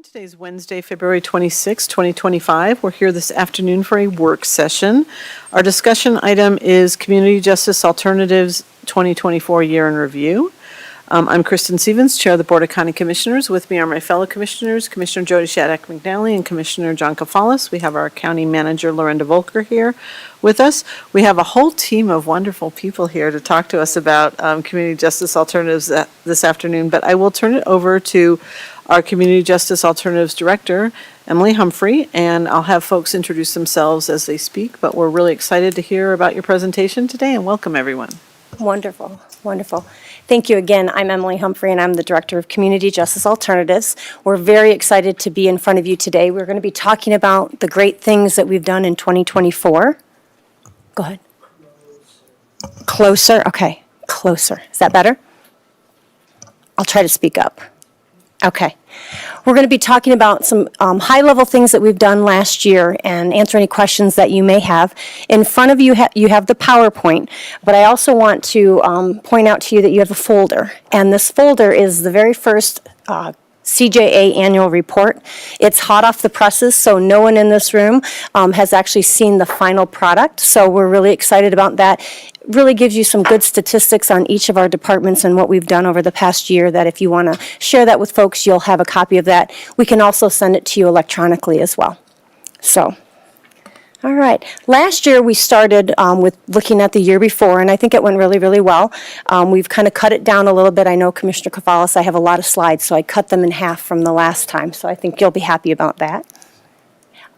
Today's Wednesday, February 26, 2025. We're here this afternoon for a work session. Our discussion item is Community Justice Alternatives 2024 Year in Review. I'm Kristen Stevens, Chair of the Board of County Commissioners. With me are my fellow commissioners, Commissioner Jody Shattuck-McNally and Commissioner John Kafalis. We have our County Manager, Lorinda Volker, here with us. We have a whole team of wonderful people here to talk to us about Community Justice Alternatives this afternoon, but I will turn it over to our Community Justice Alternatives Director, Emily Humphrey, and I'll have folks introduce themselves as they speak, but we're really excited to hear about your presentation today, and welcome everyone. Wonderful, wonderful. Thank you again. I'm Emily Humphrey, and I'm the Director of Community Justice Alternatives. We're very excited to be in front of you today. We're going to be talking about the great things that we've done in 2024. Go ahead. Closer. Okay, closer. Is that better? I'll try to speak up. Okay. We're going to be talking about some high-level things that we've done last year and answer any questions that you may have. In front of you, you have the PowerPoint, but I also want to point out to you that you have a folder. And this folder is the very first CJA annual report. It's hot off the presses, so no one in this room has actually seen the final product. So we're really excited about that. It really gives you some good statistics on each of our departments and what we've done over the past year, that if you want to share that with folks, you'll have a copy of that. We can also send it to you electronically as well. So, all right. Last year we started with looking at the year before, and I think it went really, really well. We've kind of cut it down a little bit. I know, Commissioner Kafalis, I have a lot of slides, so I cut them in half from the last time, so I think you'll be happy about that.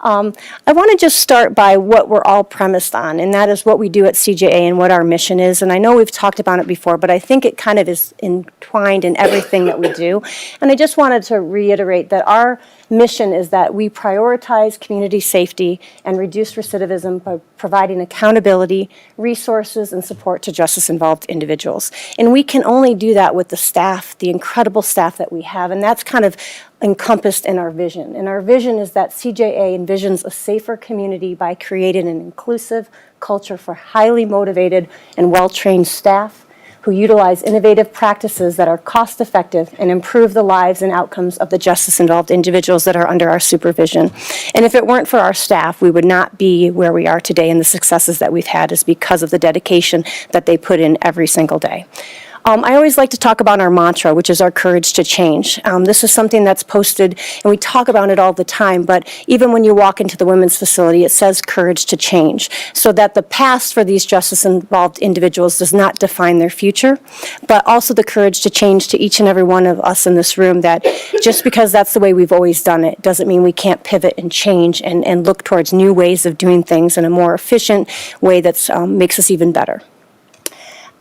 I want to just start by what we're all premised on, and that is what we do at CJA and what our mission is. And I know we've talked about it before, but I think it kind of is entwined in everything that we do. And I just wanted to reiterate that our mission is that we prioritize community safety and reduce recidivism by providing accountability, resources, and support to justice-involved individuals. And we can only do that with the staff, the incredible staff that we have, and that's kind of encompassed in our vision. And our vision is that CJA envisions a safer community by creating an inclusive culture for highly motivated and well-trained staff who utilize innovative practices that are cost-effective and improve the lives and outcomes of the justice-involved individuals that are under our supervision. And if it weren't for our staff, we would not be where we are today, and the successes that we've had is because of the dedication that they put in every single day. I always like to talk about our mantra, which is our courage to change. This is something that's posted, and we talk about it all the time, but even when you walk into the women's facility, it says courage to change, so that the past for these justice-involved individuals does not define their future, but also the courage to change to each and every one of us in this room, that just because that's the way we've always done it doesn't mean we can't pivot and change and look towards new ways of doing things in a more efficient way that makes us even better.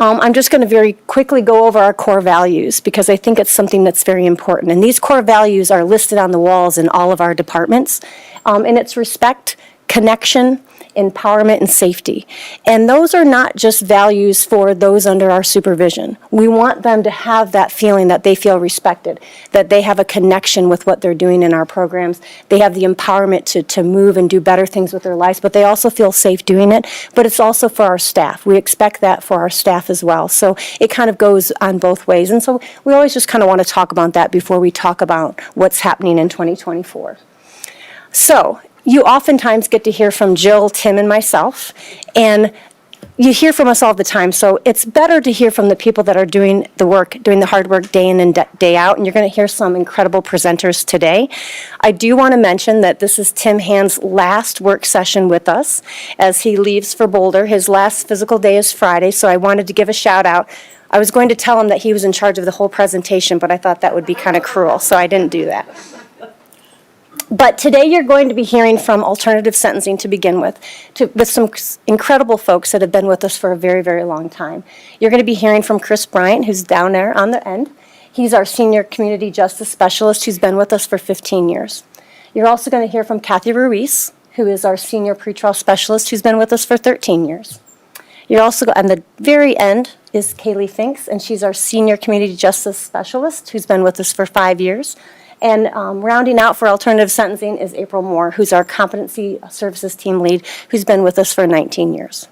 I'm just going to very quickly go over our core values because I think it's something that's very important. And these core values are listed on the walls in all of our departments. And it's respect, connection, empowerment, and safety. And those are not just values for those under our supervision. We want them to have that feeling that they feel respected, that they have a connection with what they're doing in our programs. They have the empowerment to move and do better things with their lives, but they also feel safe doing it. But it's also for our staff. We expect that for our staff as well. So it kind of goes on both ways. And so we always just kind of want to talk about that before we talk about what's happening in 2024. So you oftentimes get to hear from Jill, Tim, and myself, and you hear from us all the time, so it's better to hear from the people that are doing the work, doing the hard work day in and day out, and you're going to hear some incredible presenters today. I do want to mention that this is Tim Hand's last work session with us as he leaves for Boulder. His last physical day is Friday, so I wanted to give a shout out. I was going to tell him that he was in charge of the whole presentation, but I thought that would be kind of cruel, so I didn't do that. But today you're going to be hearing from alternative sentencing to begin with some incredible folks that have been with us for a very, very long time. You're going to be hearing from Chris Bryant, who's down there on the end. He's our senior community justice specialist who's been with us for 15 years. You're also going to hear from Kathy Ruiz, who is our senior pretrial specialist who's been with us for 13 years. You're also, on the very end is Kaylee Finks, and she's our senior community justice specialist who's been with us for 5 years. And rounding out for alternative sentencing is April Moore, who's our competency services team lead, who's been with us for 19 years.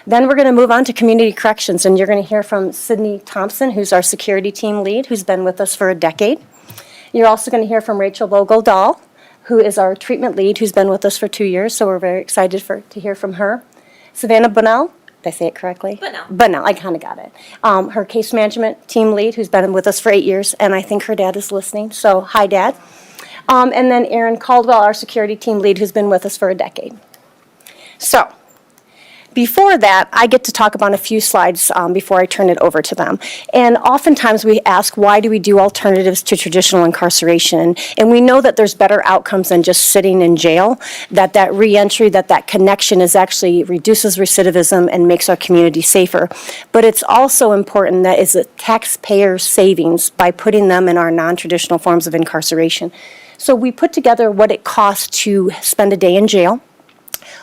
Then we're going to move on to community corrections, and you're going to hear from Sydney Thompson, who's our security team lead, who's been with us for a decade. You're also going to hear from Rachel Vogel-Dahl, who is our treatment lead, who's been with us for 2 years, so we're very excited to hear from her. Savannah Bunnell, did I say it correctly? Bunnell, I kind of got it. Her case management team lead, who's been with us for 8 years, and I think her dad is listening, so hi, Dad. And then Aaron Caldwell, our security team lead, who's been with us for a decade. So, before that, I get to talk about a few slides before I turn it over to them. And oftentimes we ask, why do we do alternatives to traditional incarceration? And we know that there's better outcomes than just sitting in jail, that reentry, that connection is actually reduces recidivism and makes our community safer. But it's also important that is a taxpayer savings by putting them in our non-traditional forms of incarceration. So we put together what it costs to spend a day in jail,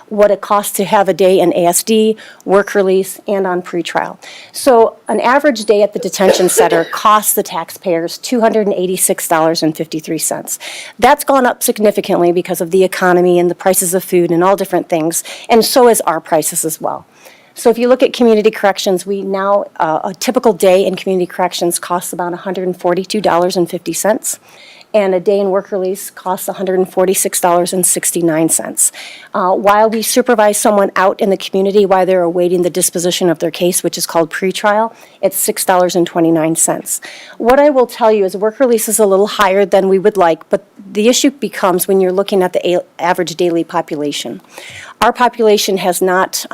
what it costs to have a day in ASD, work release, and on pretrial. So an average day at the detention center costs the taxpayers $286.53. That's gone up significantly because of the economy and the prices of food and all different things, and so is our prices as well. So if you look at community corrections, we now, a typical day in community corrections costs about $142.50. And a day in work release costs $146.69. While we supervise someone out in the community while they're awaiting the disposition of their case, which is called pretrial, it's $6.29. What I will tell you is work release is a little higher than we would like, but the issue becomes when you're looking at the average daily population. Our population has not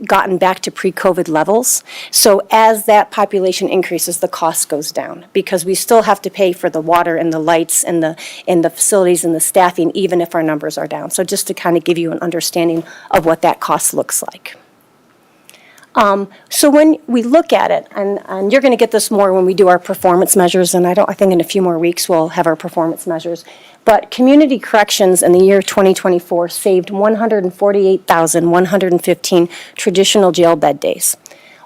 gotten back to pre-COVID levels. So as that population increases, the cost goes down because we still have to pay for the water and the lights and the facilities and the staffing, even if our numbers are down. So just to kind of give you an understanding of what that cost looks like. So when we look at it, and you're going to get this more when we do our performance measures, and I think in a few more weeks we'll have our performance measures, but community corrections in the year 2024 saved 148,115 traditional jail bed days.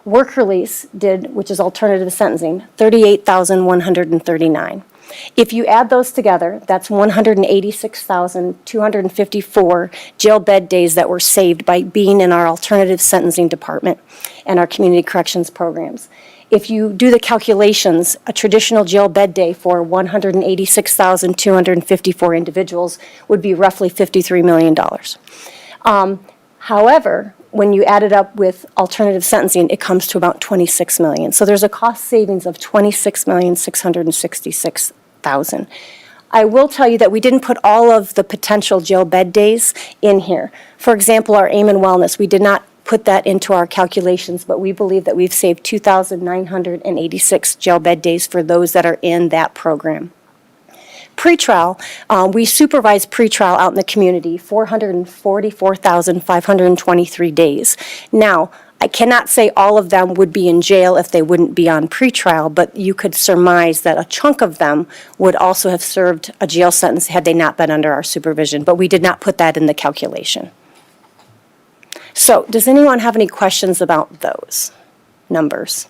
Work release did, which is alternative sentencing, 38,139. If you add those together, that's 186,254 jail bed days that were saved by being in our alternative sentencing department and our community corrections programs. If you do the calculations, a traditional jail bed day for 186,254 individuals would be roughly $53 million. However, when you add it up with alternative sentencing, it comes to about $26 million. So there's a cost savings of $26,666,000. I will tell you that we didn't put all of the potential jail bed days in here. For example, our aim and wellness, we did not put that into our calculations, but we believe that we've saved 2,986 jail bed days for those that are in that program. Pretrial, we supervise pretrial out in the community, 444,523 days. Now, I cannot say all of them would be in jail if they wouldn't be on pretrial, but you could surmise that a chunk of them would also have served a jail sentence had they not been under our supervision, but we did not put that in the calculation. So, does anyone have any questions about those numbers?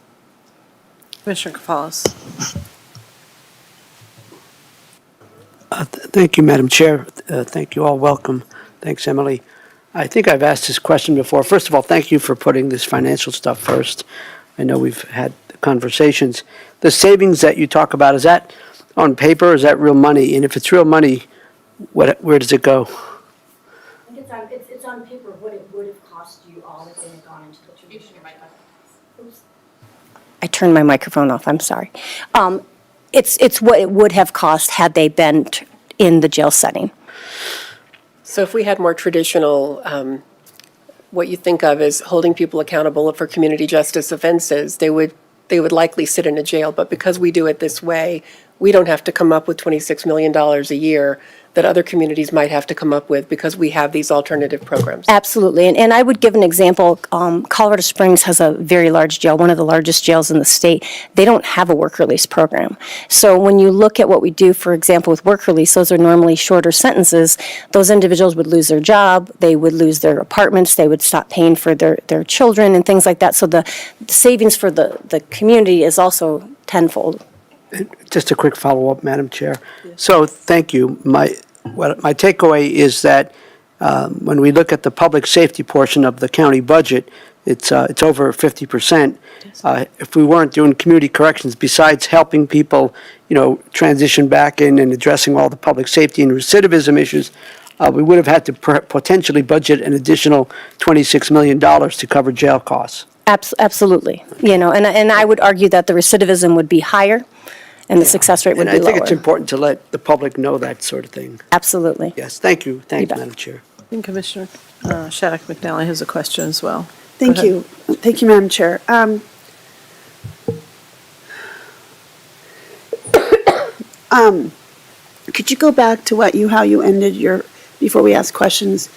Commissioner Kapalas. Thank you, Madam Chair. Thank you all. Welcome. Thanks, Emily. I think I've asked this question before. First of all, thank you for putting this financial stuff first. I know we've had conversations. The savings that you talk about, is that on paper or is that real money? And if it's real money, where does it go? It's on paper what it would have cost you all if they had gone into the traditional. Oops. I turned my microphone off, I'm sorry. It's what it would have cost had they been in the jail setting. So if we had more traditional, what you think of as holding people accountable for community justice offenses, they would likely sit in a jail. But because we do it this way, we don't have to come up with $26 million a year that other communities might have to come up with because we have these alternative programs. Absolutely. And I would give an example. Colorado Springs has a very large jail, one of the largest jails in the state. They don't have a work release program. So when you look at what we do, for example, with work release, those are normally shorter sentences. Those individuals would lose their job, they would lose their apartments, they would stop paying for their children and things like that. So the savings for the community is also tenfold. Just a quick follow-up, Madam Chair. So, thank you. My takeaway is that When we look at the public safety portion of the county budget, it's over 50%. If we weren't doing community corrections, besides helping people, transition back in and addressing all the public safety and recidivism issues, we would have had to potentially budget an additional $26 million to cover jail costs. Absolutely. And I would argue that the recidivism would be higher and the success rate would be lower. And I think it's important to let the public know that sort of thing. Absolutely. Yes, thank you. Thank you, bet. Madam Chair. And Commissioner Shattuck McNally has a question as well. Thank Go ahead. you. Thank you, Madam Chair. Could you go back to how you ended before we ask questions,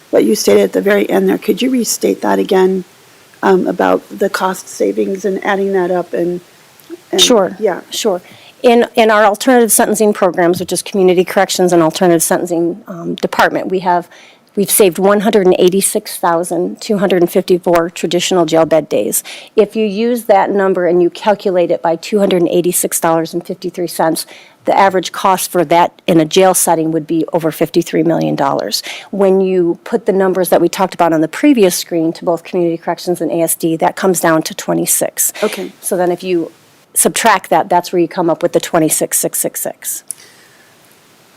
what you stated at the very end there? Could you restate that again, about the cost savings and adding that up and Sure. Yeah. Sure. In our alternative sentencing programs, which is Community Corrections and Alternative Sentencing Department, we've saved 186,254 traditional jail bed days. If you use that number and you calculate it by $286.53, the average cost for that in a jail setting would be over $53 million. When you put the numbers that we talked about on the previous screen to both Community Corrections and ASD, that comes down to 26. Okay. So then if you subtract that, that's where you come up with the 26,666.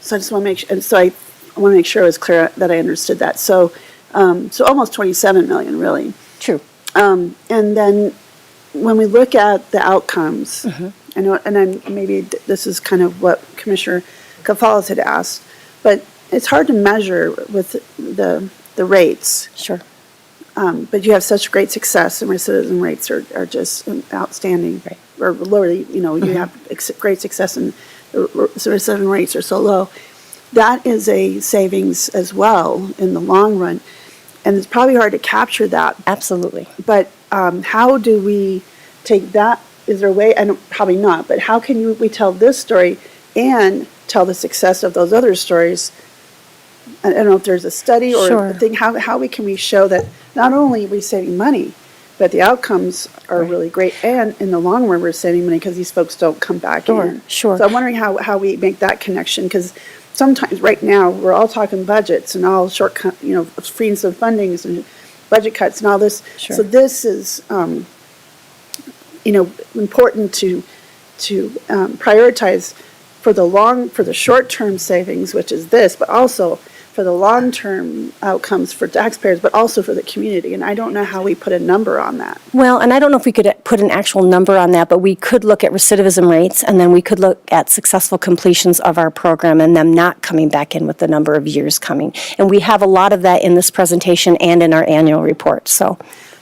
So I just want to make sure, and so I want to make sure I was clear that I understood that. So almost 27 million, really. True. And then when we look at the outcomes, I know, and maybe this is kind of what Commissioner Cafalas had asked, but it's hard to measure with the rates. Sure. But you have such great success, and recidivism rates are just outstanding. Right. Or lower, you have great success, and the recidivism rates are so low. That is a savings as well in the long run, and it's probably hard to capture that. Absolutely. But how do we take that? Is there a way? Probably not. But how can we tell this story and tell the success of those other stories? I don't know if there's a study or Sure. a thing. How can we show that not only are we saving money, but the outcomes are really great, and in the long run we're saving money because these folks don't come back in. Sure. So I'm wondering how we make that connection, because sometimes right now we're all talking budgets and all freezing of fundings and budget cuts and all this. Sure. So this is important to prioritize for the short-term savings, which is this, but also for the long-term outcomes for taxpayers, but also for the community. And I don't know how we put a number on that. Well, and I don't know if we could put an actual number on that, but we could look at recidivism rates, and then we could look at successful completions of our program and them not coming back in with the number of years coming. And we have a lot of that in this presentation and in our annual report, So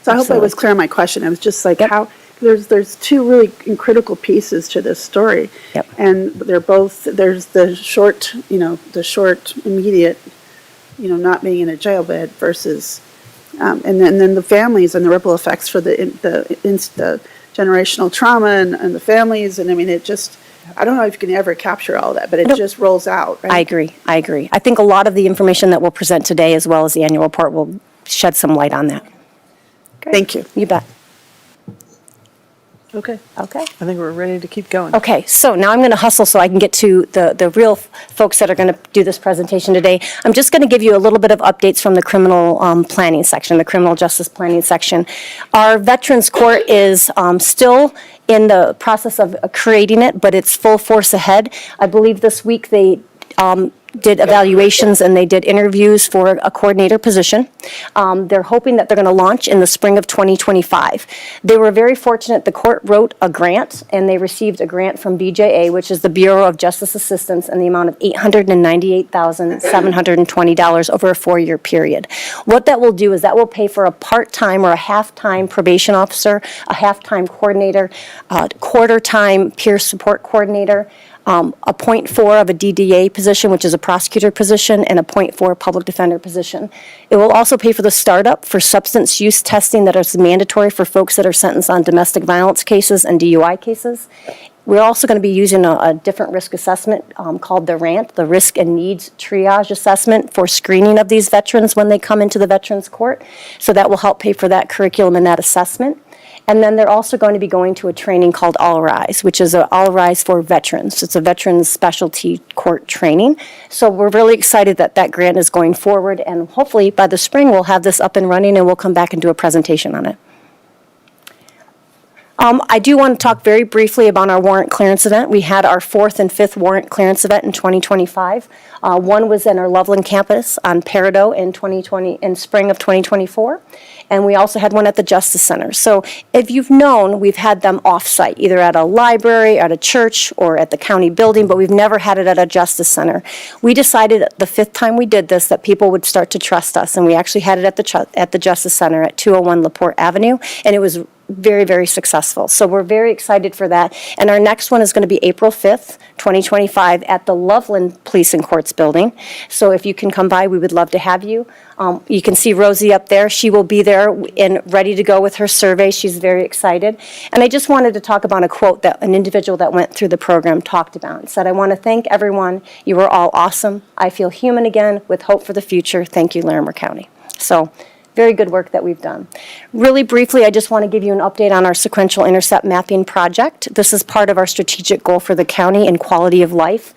I hope I was clear on my question. I was just like, how, there's two really critical pieces to this story. Yep. And they're both, there's the short, immediate, not being in a jail bed versus, and then the families and the ripple effects for the generational trauma and the families. And I mean, I don't know if you can ever capture all that, but it just rolls out, right? I agree. I think a lot of the information that we'll present today, as well as the annual report, will shed some light on that. Thank you. You bet. Okay. Okay. I think we're ready to keep going. Okay, so now I'm going to hustle so I can get to the real folks that are going to do this presentation today. I'm just going to give you a little bit of updates from the criminal planning section, the criminal justice planning section. Our Veterans Court is still in the process of creating it, but it's full force ahead. I believe this week they did evaluations and they did interviews for a coordinator position. They're hoping that they're going to launch in the spring of 2025. They were very fortunate. The court wrote a grant, and they received a grant from BJA, which is the Bureau of Justice Assistance, in the amount of $898,720 over a 4-year period. What that will do is that will pay for a part-time or a half-time probation officer, a half-time coordinator, quarter-time peer support coordinator, a 0.4 of a DDA position, which is a prosecutor position, and a 0.4 public defender position. It will also pay for the startup for substance use testing that is mandatory for folks that are sentenced on domestic violence cases and DUI cases. We're also going to be using a different risk assessment called the RANT, the Risk and Needs Triage Assessment, for screening of these veterans when they come into the Veterans Court. So that will help pay for that curriculum and that assessment. And then they're also going to be going to a training called All Rise, which is All Rise for veterans. It's a veterans specialty court training. So we're really excited that that grant is going forward, and hopefully by the spring, we'll have this up and running, and we'll come back and do a presentation on it. I do want to talk very briefly about our warrant clearance event. We had our 4th and 5th warrant clearance event in 2025. One was in our Loveland campus on Peridot in spring of 2024. And we also had one at the Justice Center. So if you've known, we've had them off-site, either at a library, at a church, or at the county building, but we've never had it at a Justice Center. We decided the 5th time we did this that people would start to trust us, and we actually had it at the Justice Center at 201 LaPorte Avenue, and it was very, very successful. So we're very excited for that. And our next one is going to be April 5th, 2025, at the Loveland Police and Courts Building. So if you can come by, we would love to have you. You can see Rosie up there. She will be there and ready to go with her survey. She's very excited. And I just wanted to talk about a quote that an individual that went through the program talked about. It said, "I want to thank everyone. You are all awesome. I feel human again with hope for the future. Thank you, Larimer County." So very good work that we've done. Really briefly, I just want to give you an update on our sequential intercept mapping project. This is part of our strategic goal for the county and quality of life.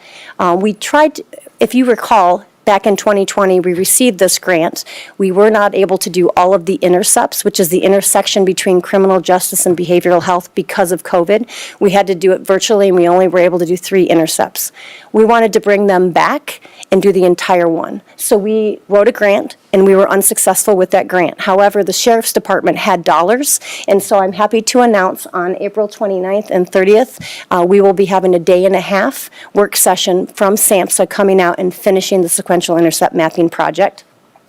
We tried, if you recall, back in 2020, we received this grant. We were not able to do all of the intercepts, which is the intersection between criminal justice and behavioral health because of COVID. We had to do it virtually, and we only were able to do 3 intercepts. We wanted to bring them back and do the entire one. So we wrote a grant, and we were unsuccessful with that grant. However, the Sheriff's Department had dollars, and so I'm happy to announce on April 29th and 30th, we will be having a day-and-a-half work session from SAMHSA coming out and finishing the sequential intercept mapping project.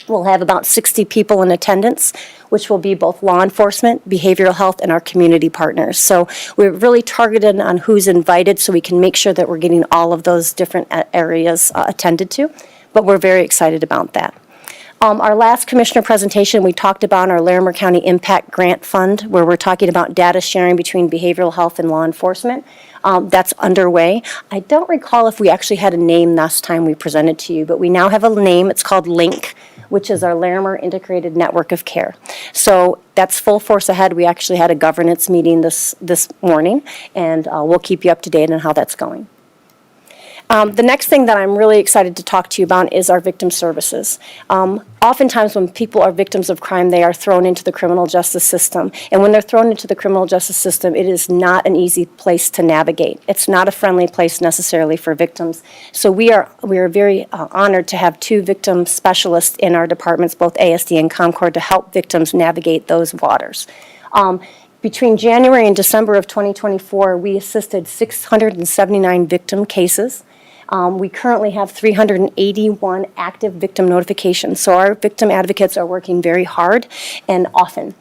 We'll have about 60 people in attendance, which will be both law enforcement, behavioral health, and our community partners. So we're really targeted on who's invited so we can make sure that we're getting all of those different areas attended to, but we're very excited about that. Our last commissioner presentation, we talked about our Larimer County Impact Grant Fund, where we're talking about data sharing between behavioral health and law enforcement. That's underway. I don't recall if we actually had a name last time we presented to you, but we now have a name. It's called LINK, which is our Larimer Integrated Network of Care. So that's full force ahead. We actually had a governance meeting this morning, and we'll keep you up to date on how that's going. The next thing that I'm really excited to talk to you about is our victim services. Oftentimes when people are victims of crime, they are thrown into the criminal justice system. And when they're thrown into the criminal justice system, it is not an easy place to navigate. It's not a friendly place necessarily for victims. So we are very honored to have 2 victim specialists in our departments, both ASD and Concord, to help victims navigate those waters. Between January and December of 2024, we assisted 679 victim cases. We currently have 381 active victim notifications. So our victim advocates are working very hard and often.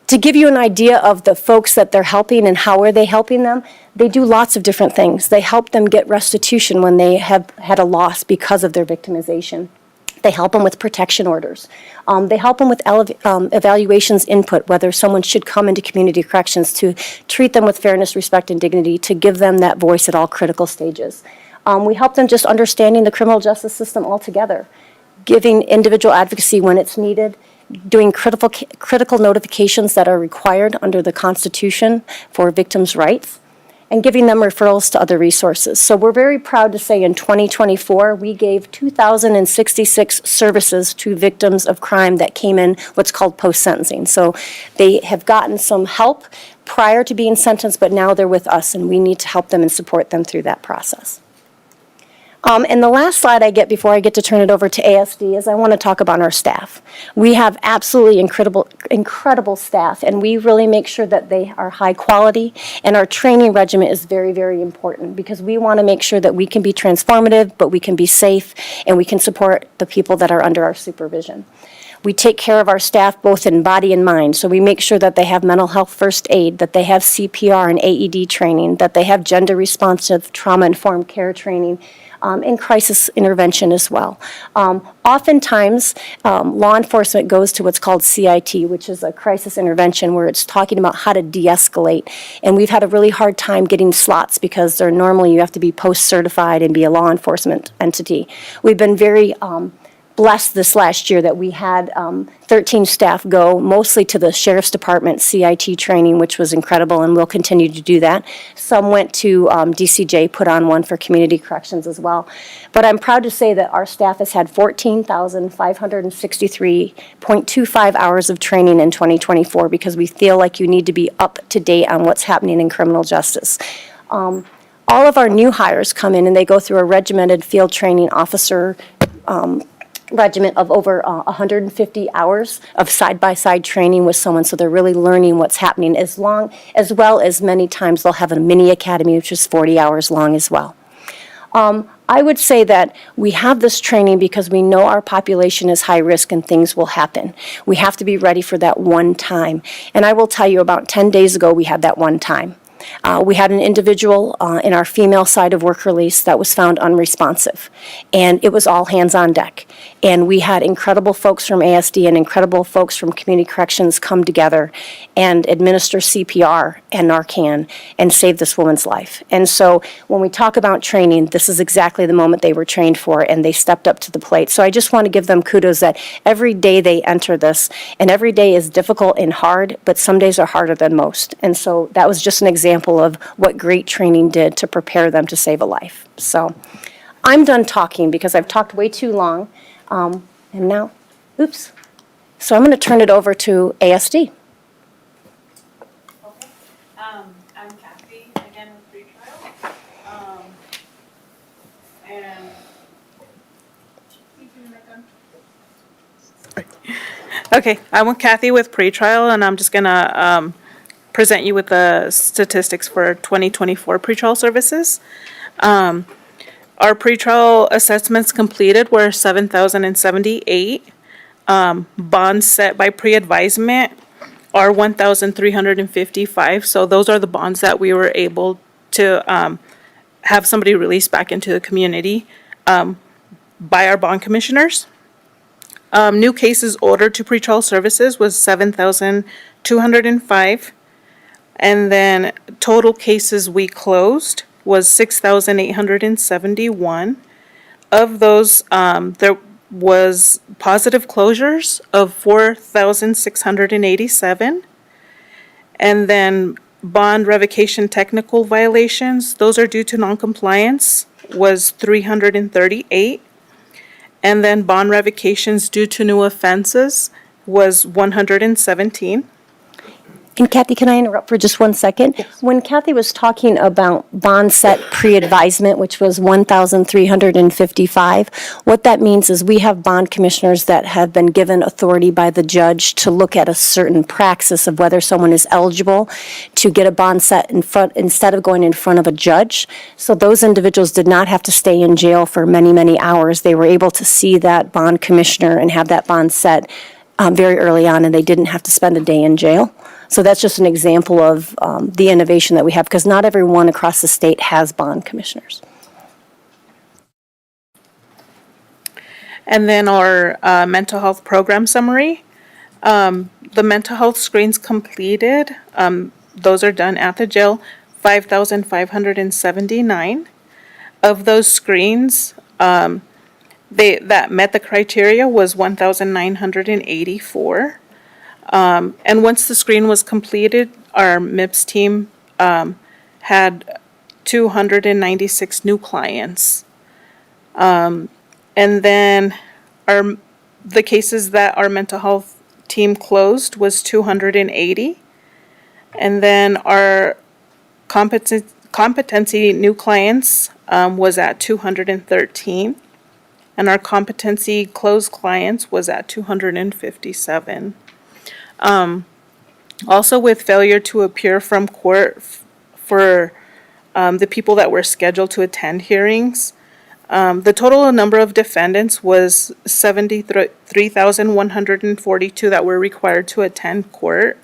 To give you an idea of the folks that they're helping and how are they helping them, they do lots of different things. They help them get restitution when they have had a loss because of their victimization. They help them with protection orders. They help them with evaluations input, whether someone should come into community corrections, to treat them with fairness, respect, and dignity, to give them that voice at all critical stages. We help them just understanding the criminal justice system altogether, giving individual advocacy when it's needed, doing critical notifications that are required under the Constitution for victims' rights, and giving them referrals to other resources. So we're very proud to say in 2024, we gave 2,066 services to victims of crime that came in what's called post-sentencing. So they have gotten some help prior to being sentenced, but now they're with us, and we need to help them and support them through that process. And the last slide I get before I get to turn it over to ASD is I want to talk about our staff. We have absolutely incredible staff, and we really make sure that they are high quality, and our training regimen is very, very important because we want to make sure that we can be transformative, but we can be safe, and we can support the people that are under our supervision. We take care of our staff both in body and mind, so we make sure that they have mental health first aid, that they have CPR and AED training, that they have gender responsive trauma-informed care training, and crisis intervention as well. Oftentimes, law enforcement goes to what's called CIT, which is a crisis intervention, where it's talking about how to de-escalate. And we've had a really hard time getting slots because normally you have to be post-certified and be a law enforcement entity. We've been very blessed this last year that we had 13 staff go mostly to the Sheriff's Department CIT training, which was incredible, and we'll continue to do that. Some went to DCJ, put on one for community corrections as well. But I'm proud to say that our staff has had 14,563.25 hours of training in 2024 because we feel like you need to be up to date on what's happening in criminal justice. All of our new hires come in and they go through a regimented field training officer regiment of over 150 hours of side-by-side training with someone, so they're really learning what's happening, as well as many times they'll have a mini academy, which is 40 hours long as well. I would say that we have this training because we know our population is high risk and things will happen. We have to be ready for that one time. And I will tell you, about 10 days ago, we had that one time. We had an individual in our female side of work release that was found unresponsive, and it was all hands on deck. And we had incredible folks from ASD and incredible folks from community corrections come together and administer CPR and Narcan and save this woman's life. And so when we talk about training, this is exactly the moment they were trained for, and they stepped up to the plate. So I just want to give them kudos that every day they enter this, and every day is difficult and hard, but some days are harder than most. And so that was just an example of what great training did to prepare them to save a life. So I'm done talking because I've talked way too long. And now, oops. So I'm going to turn it over to ASD. Okay. I'm Kathy, again with pretrial. And okay, I'm Kathy with pretrial, and I'm just gonna present you with the statistics for 2024 pretrial services. Our pretrial assessments completed were 7,078. Bonds set by pre-advisement are 1,355. So those are the bonds that we were able to have somebody released back into the community by our bond commissioners. New cases ordered to pretrial services was 7,205. And then total cases we closed was 6,871. Of those, there was positive closures of 4,687. And then bond revocation technical violations, those are due to noncompliance, was 338. And then bond revocations due to new offenses was 117. And Kathy, can I interrupt for just 1 second? Yes. When Kathy was talking about bond set pre-advisement, which was 1,355, what that means is we have bond commissioners that have been given authority by the judge to look at a certain praxis of whether someone is eligible to get a bond set in front, instead of going in front of a judge. So those individuals did not have to stay in jail for many, many hours. They were able to see that bond commissioner and have that bond set very early on, and they didn't have to spend a day in jail. So that's just an example of the innovation that we have, because not everyone across the state has bond commissioners. And then our mental health program summary. The mental health screens completed, those are done at the jail, 5,579. Of those screens, that met the criteria was 1,984. And once the screen was completed, our MIPS team had 296 new clients. And then the cases that our mental health team closed was 280. And then our competency new clients was at 213. And our competency closed clients was at 257. Also, with failure to appear from court for the people that were scheduled to attend hearings, the total number of defendants was 73,142 that were required to attend court.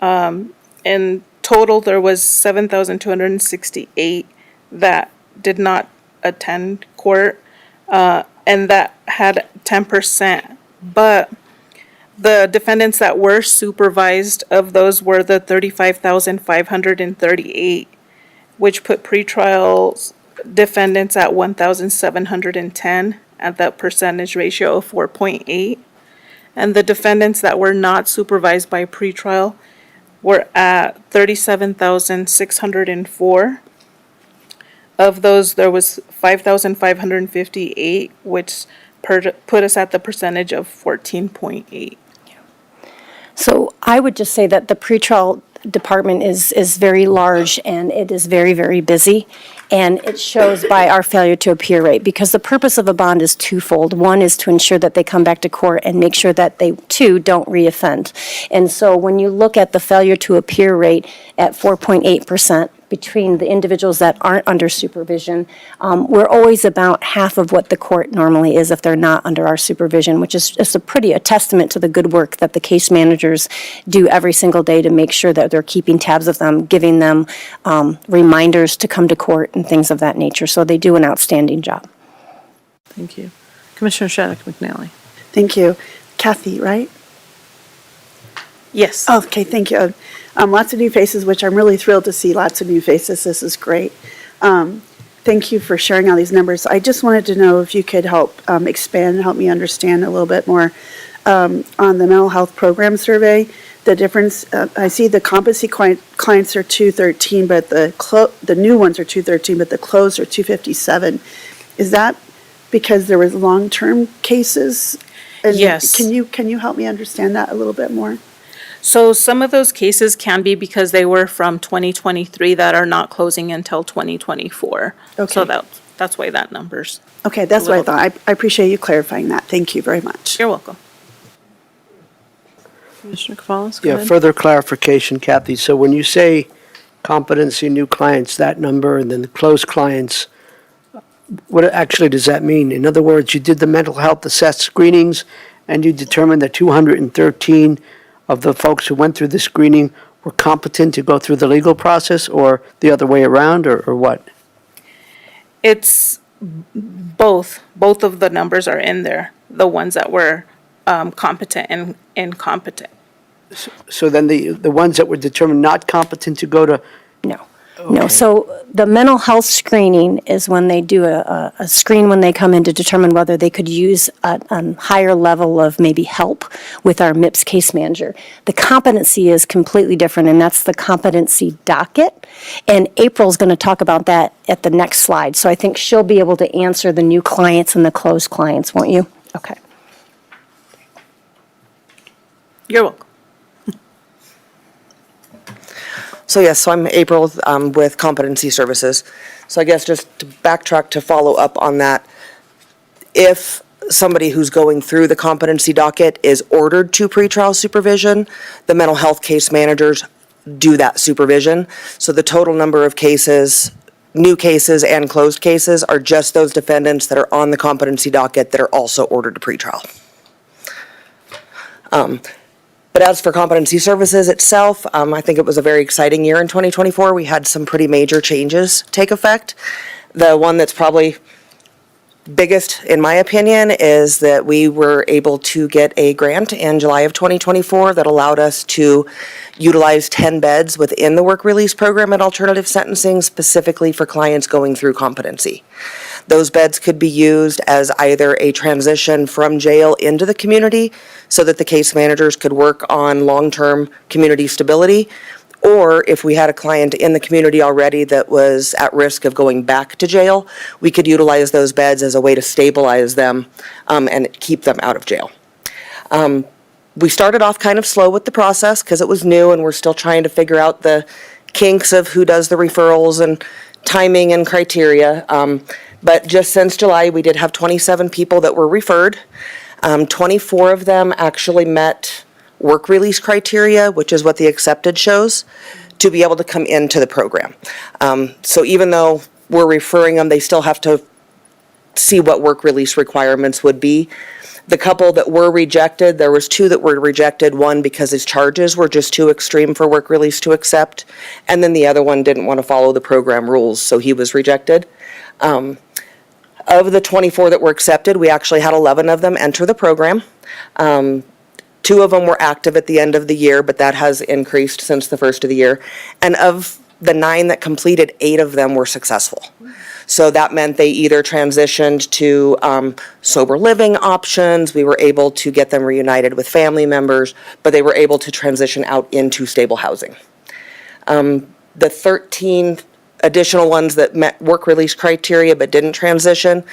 In total, there was 7,268 that did not attend court, and that had 10%. But the defendants that were supervised, of those were the 35,538, which put pretrial defendants at 1,710, at that percentage ratio of 4.8. And the defendants that were not supervised by pretrial were at 37,604. Of those, there was 5,558, which put us at the percentage of 14.8. So I would just say that the pretrial department is very large, and it is very, very busy. And it shows by our failure to appear rate, because the purpose of a bond is twofold. One is to ensure that they come back to court and make sure that they, too, don't reoffend. And so when you look at the failure to appear rate at 4.8%, between the individuals that aren't under supervision, we're always about half of what the court normally is if they're not under our supervision, which is just a testament to the good work that the case managers do every single day to make sure that they're keeping tabs of them, giving them reminders to come to court and things of that nature. So they do an outstanding job. Thank you. Commissioner Shattuck McNally. Thank you. Kathy, right? Yes. Okay, thank you. Lots of new faces, which I'm really thrilled to see, lots of new faces. This is great. Thank you for sharing all these numbers. I just wanted to know if you could help expand and help me understand a little bit more on the mental health program survey. The difference, I see the competency clients are 213, but the new ones are 213, but the closed are 257. Is that because there was long-term cases? And Yes. Can you help me understand that a little bit more? So some of those cases can be because they were from 2023 that are not closing until 2024. Okay. So that's why that number's. Okay, that's what I thought. I appreciate you clarifying that. Thank you very much. You're welcome. Commissioner Cavallo, go Yeah, ahead. further clarification, Kathy. So when you say competency new clients, that number, and then the closed clients, what actually does that mean? In other words, you did the mental health assessed screenings, and you determined that 213 of the folks who went through the screening were competent to go through the legal process, or the other way around, or what? It's both. Both of the numbers are in there, the ones that were competent and incompetent. So then the ones that were determined not competent to go to, No, so the mental health screening is when they do a screen when they come in to determine whether they could use a higher level of maybe help with our MIPS case manager. The competency is completely different, and that's the competency docket. And April's going to talk about that at the next slide. So I think she'll be able to answer the new clients and the closed clients, won't you? Okay. You're welcome. So yes, so I'm April with Competency Services. So I guess just to backtrack to follow up on that, if somebody who's going through the competency docket is ordered to pretrial supervision, the mental health case managers do that supervision. So the total number of cases, new cases and closed cases, are just those defendants that are on the competency docket that are also ordered to pretrial. But as for competency services itself, I think it was a very exciting year in 2024. We had some pretty major changes take effect. The one that's probably biggest, in my opinion, is that we were able to get a grant in July of 2024 that allowed us to utilize 10 beds within the work release program at alternative sentencing, specifically for clients going through competency. Those beds could be used as either a transition from jail into the community so that the case managers could work on long-term community stability, or if we had a client in the community already that was at risk of going back to jail, we could utilize those beds as a way to stabilize them and keep them out of jail. We started off kind of slow with the process because it was new and we're still trying to figure out the kinks of who does the referrals and timing and criteria. But just since July, we did have 27 people that were referred. 24 of them actually met work release criteria, which is what the accepted shows, to be able to come into the program. So even though we're referring them, they still have to see what work release requirements would be. The couple that were rejected, there was 2 that were rejected, one because his charges were just too extreme for work release to accept, and then the other one didn't want to follow the program rules, so he was rejected. Of the 24 that were accepted, we actually had 11 of them enter the program. 2 of them were active at the end of the year, but that has increased since the first of the year. And of the 9 that completed, 8 of them were successful. So that meant they either transitioned to sober living options, we were able to get them reunited with family members, but they were able to transition out into stable housing. The 13 additional ones that met work release criteria but didn't transition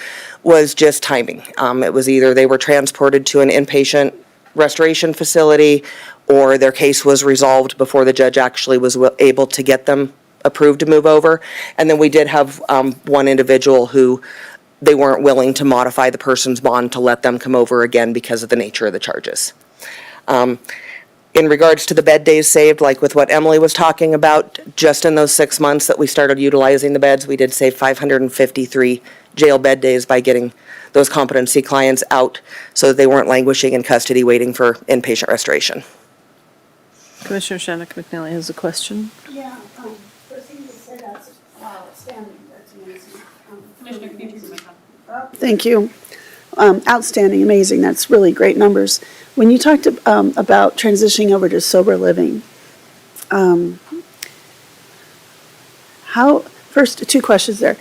was just timing. It was either they were transported to an inpatient restoration facility or their case was resolved before the judge actually was able to get them approved to move over. And then we did have one individual who they weren't willing to modify the person's bond to let them come over again because of the nature of the charges. In regards to the bed days saved, like with what Emily was talking about, just in those 6 months that we started utilizing the beds, we did save 553 jail bed days by getting those competency clients out so that they weren't languishing in custody waiting for inpatient restoration. Commissioner Shannon McNally has a question. Yeah, first thing you said, that's outstanding, that's amazing. Thank you. Outstanding, amazing, that's really great numbers. When you talked about transitioning over to sober living, first, two questions there.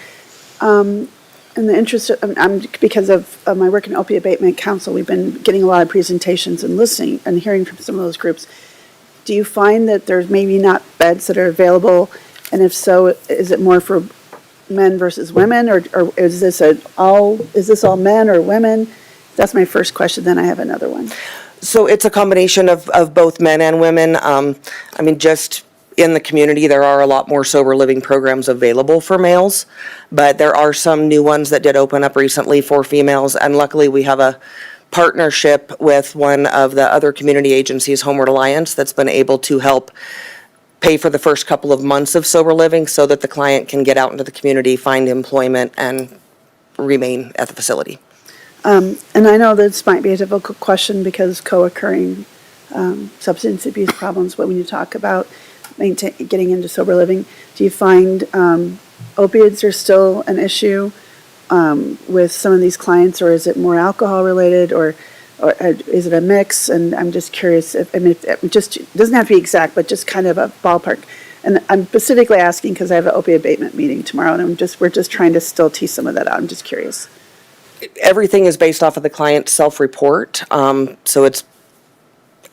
In the interest of, because of my work in Opioid Abatement Council, we've been getting a lot of presentations and listening and hearing from some of those groups. Do you find that there's maybe not beds that are available? And if so, is it more for men versus women, or is this all men or women? That's my first question, then I have another one. So it's a combination of both men and women. I mean, just in the community, there are a lot more sober living programs available for males, but there are some new ones that did open up recently for females, and luckily we have a partnership with one of the other community agencies, Homeward Alliance, that's been able to help pay for the first couple of months of sober living so that the client can get out into the community, find employment, and remain at the facility. And I know this might be a difficult question because co-occurring substance abuse problems, but when you talk about getting into sober living, do you find opioids are still an issue with some of these clients, or is it more alcohol related, or is it a mix? And I'm just curious if it just doesn't have to be exact, but just kind of a ballpark. And I'm specifically asking because I have an opioid abatement meeting tomorrow, and we're just trying to still tease some of that out. I'm just curious. Everything is based off of the client's self-report, so it's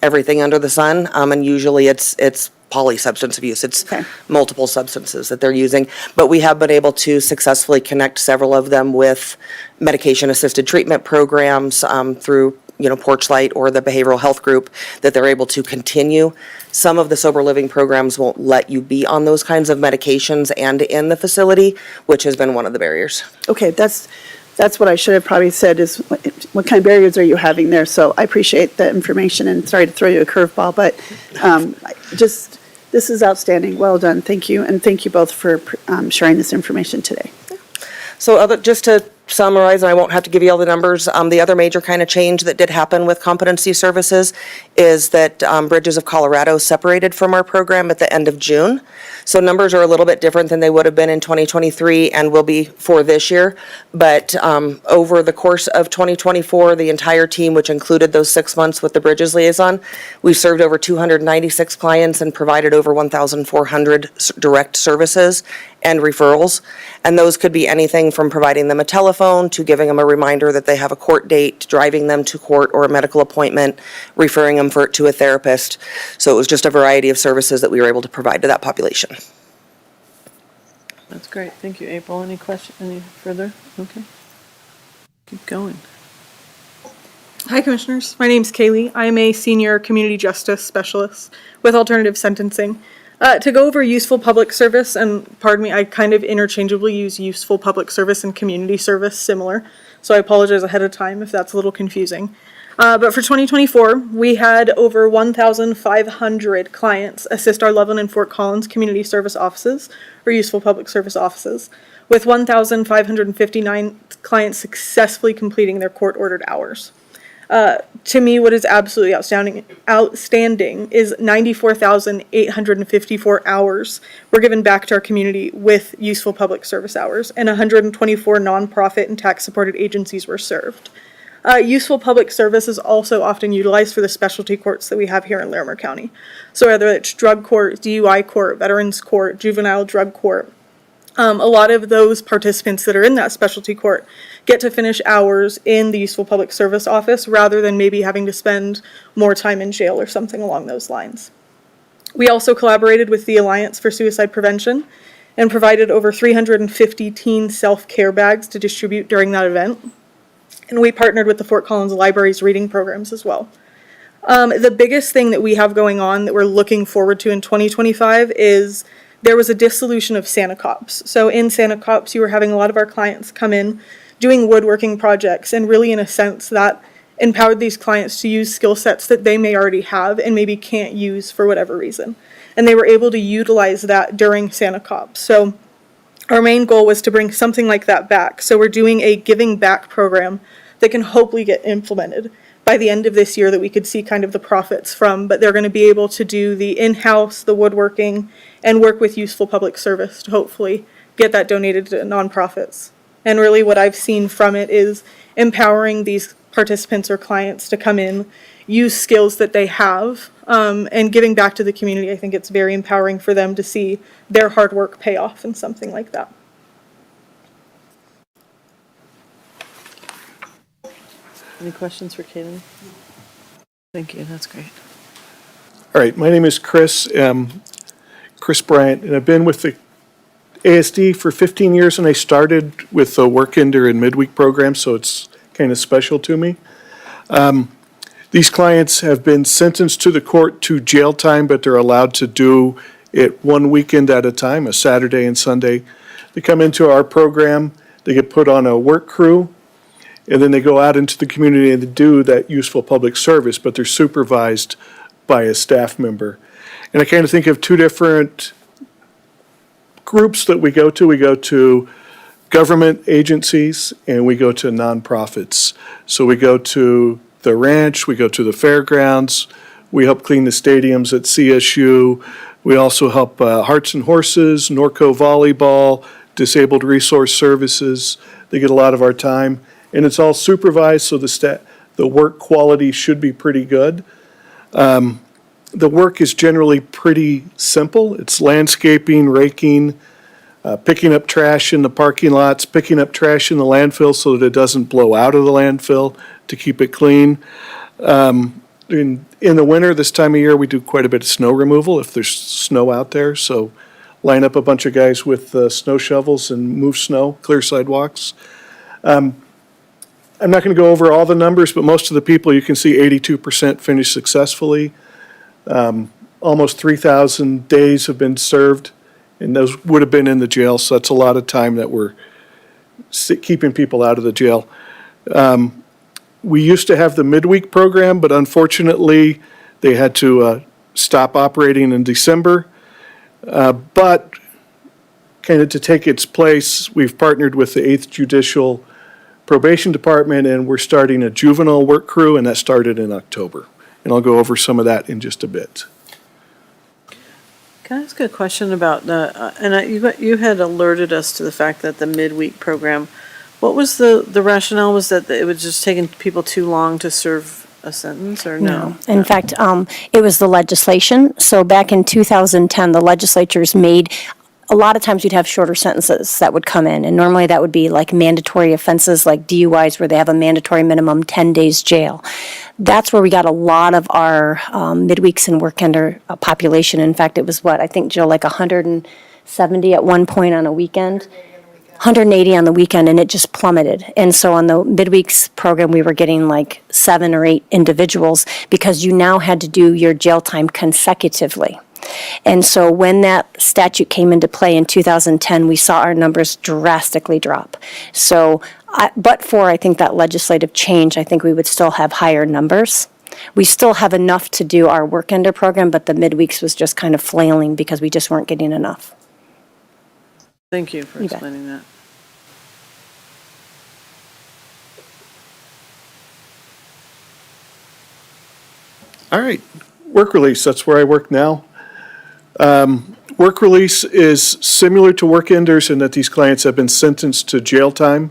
everything under the sun, and usually it's polysubstance abuse. It's Okay. multiple substances that they're using, but we have been able to successfully connect several of them with medication-assisted treatment programs through Porch Light or the behavioral health group that they're able to continue. Some of the sober living programs won't let you be on those kinds of medications and in the facility, which has been one of the barriers. Okay, that's what I should have probably said is what kind of barriers are you having there? So I appreciate the information, and sorry to throw you a curveball, but this is outstanding. Well done. Thank you. And thank you both for sharing this information today. So just to summarize, and I won't have to give you all the numbers, the other major kind of change that did happen with competency services is that Bridges of Colorado separated from our program at the end of June. So numbers are a little bit different than they would have been in 2023 and will be for this year. But over the course of 2024, the entire team, which included those 6 months with the Bridges liaison, we served over 296 clients and provided over 1,400 direct services and referrals. And those could be anything from providing them a telephone to giving them a reminder that they have a court date, driving them to court or a medical appointment, referring them to a therapist. So it was just a variety of services that we were able to provide to that population. That's great. Thank you, April. Any further? Okay. Keep going. Hi, Commissioners. My name's Kaylee. I'm a senior community justice specialist with alternative sentencing. To go over useful public service, and pardon me, I kind of interchangeably use useful public service and community service similar, so I apologize ahead of time if that's a little confusing. But for 2024, we had over 1,500 clients assist our Loveland and Fort Collins community service offices, or useful public service offices, with 1,559 clients successfully completing their court-ordered hours. To me, what is absolutely outstanding is 94,854 hours were given back to our community with useful public service hours, and 124 nonprofit and tax-supported agencies were served. Useful public service is also often utilized for the specialty courts that we have here in Larimer County. So whether it's drug court, DUI court, veterans court, juvenile drug court, A lot of those participants that are in that specialty court get to finish hours in the Useful Public Service office rather than maybe having to spend more time in jail or something along those lines. We also collaborated with the Alliance for Suicide Prevention and provided over 350 teen self-care bags to distribute during that event. And we partnered with the Fort Collins Library's reading programs as well. The biggest thing that we have going on that we're looking forward to in 2025 is there was a dissolution of Santa Cops. So in Santa Cops, you were having a lot of our clients come in doing woodworking projects, and really in a sense that empowered these clients to use skill sets that they may already have and maybe can't use for whatever reason. And they were able to utilize that during Santa Cops. So our main goal was to bring something like that back. So we're doing a giving back program that can hopefully get implemented by the end of this year that we could see kind of the profits from, but they're going to be able to do the in-house, the woodworking, and work with Useful Public Service to hopefully get that donated to nonprofits. And really what I've seen from it is empowering these participants or clients to come in, use skills that they have, and giving back to the community. I think it's very empowering for them to see their hard work pay off in something like that. Any questions for Caitlin? Thank you, that's great. All right, my name is Chris Bryant, and I've been with the ASD for 15 years, and I started with the Workender and Midweek program, so it's kind of special to me. These clients have been sentenced to the court to jail time, but they're allowed to do it one weekend at a time, a Saturday and Sunday. They come into our program, they get put on a work crew, and then they go out into the community and they do that useful public service, but they're supervised by a staff member. And I kind of think of two different groups that we go to. We go to government agencies and we go to nonprofits. So we go to the ranch, we go to the fairgrounds, we help clean the stadiums at CSU. We also help Hearts and Horses, Norco Volleyball, Disabled Resource Services. They get a lot of our time. And it's all supervised, so the work quality should be pretty good. The work is generally pretty simple. It's landscaping, raking, picking up trash in the parking lots, picking up trash in the landfill so that it doesn't blow out of the landfill to keep it clean. In the winter, this time of year, we do quite a bit of snow removal if there's snow out there. So line up a bunch of guys with snow shovels and move snow, clear sidewalks. I'm not going to go over all the numbers, but most of the people, you can see 82% finished successfully. Almost 3,000 days have been served, and those would have been in the jail, so that's a lot of time that we're keeping people out of the jail. We used to have the midweek program, but unfortunately, they had to stop operating in December. But kind of to take its place, we've partnered with the 8th Judicial Probation Department, and we're starting a juvenile work crew, and that started in October. And I'll go over some of that in just a bit. Can I ask a question about you had alerted us to the fact that the midweek program, what was the rationale? Was that it was just taking people too long to serve a sentence, or no? In fact, it was the legislation. So back in 2010, the legislatures made, a lot of times you'd have shorter sentences that would come in, and normally that would be like mandatory offenses like DUIs where they have a mandatory minimum 10 days jail. That's where we got a lot of our midweeks and workender population. In fact, it was I think, Jill, like 170 at one point on a weekend. 180 on the weekend, and it just plummeted. And so on the midweeks program, we were getting like 7 or 8 individuals because you now had to do your jail time consecutively. And so when that statute came into play in 2010, we saw our numbers drastically drop. So, I think that legislative change, I think we would still have higher numbers. We still have enough to do our workender program, but the midweeks was just kind of flailing because we just weren't getting enough. Thank you for You bet. explaining that. All right, work release, that's where I work now. Work release is similar to workenders in that these clients have been sentenced to jail time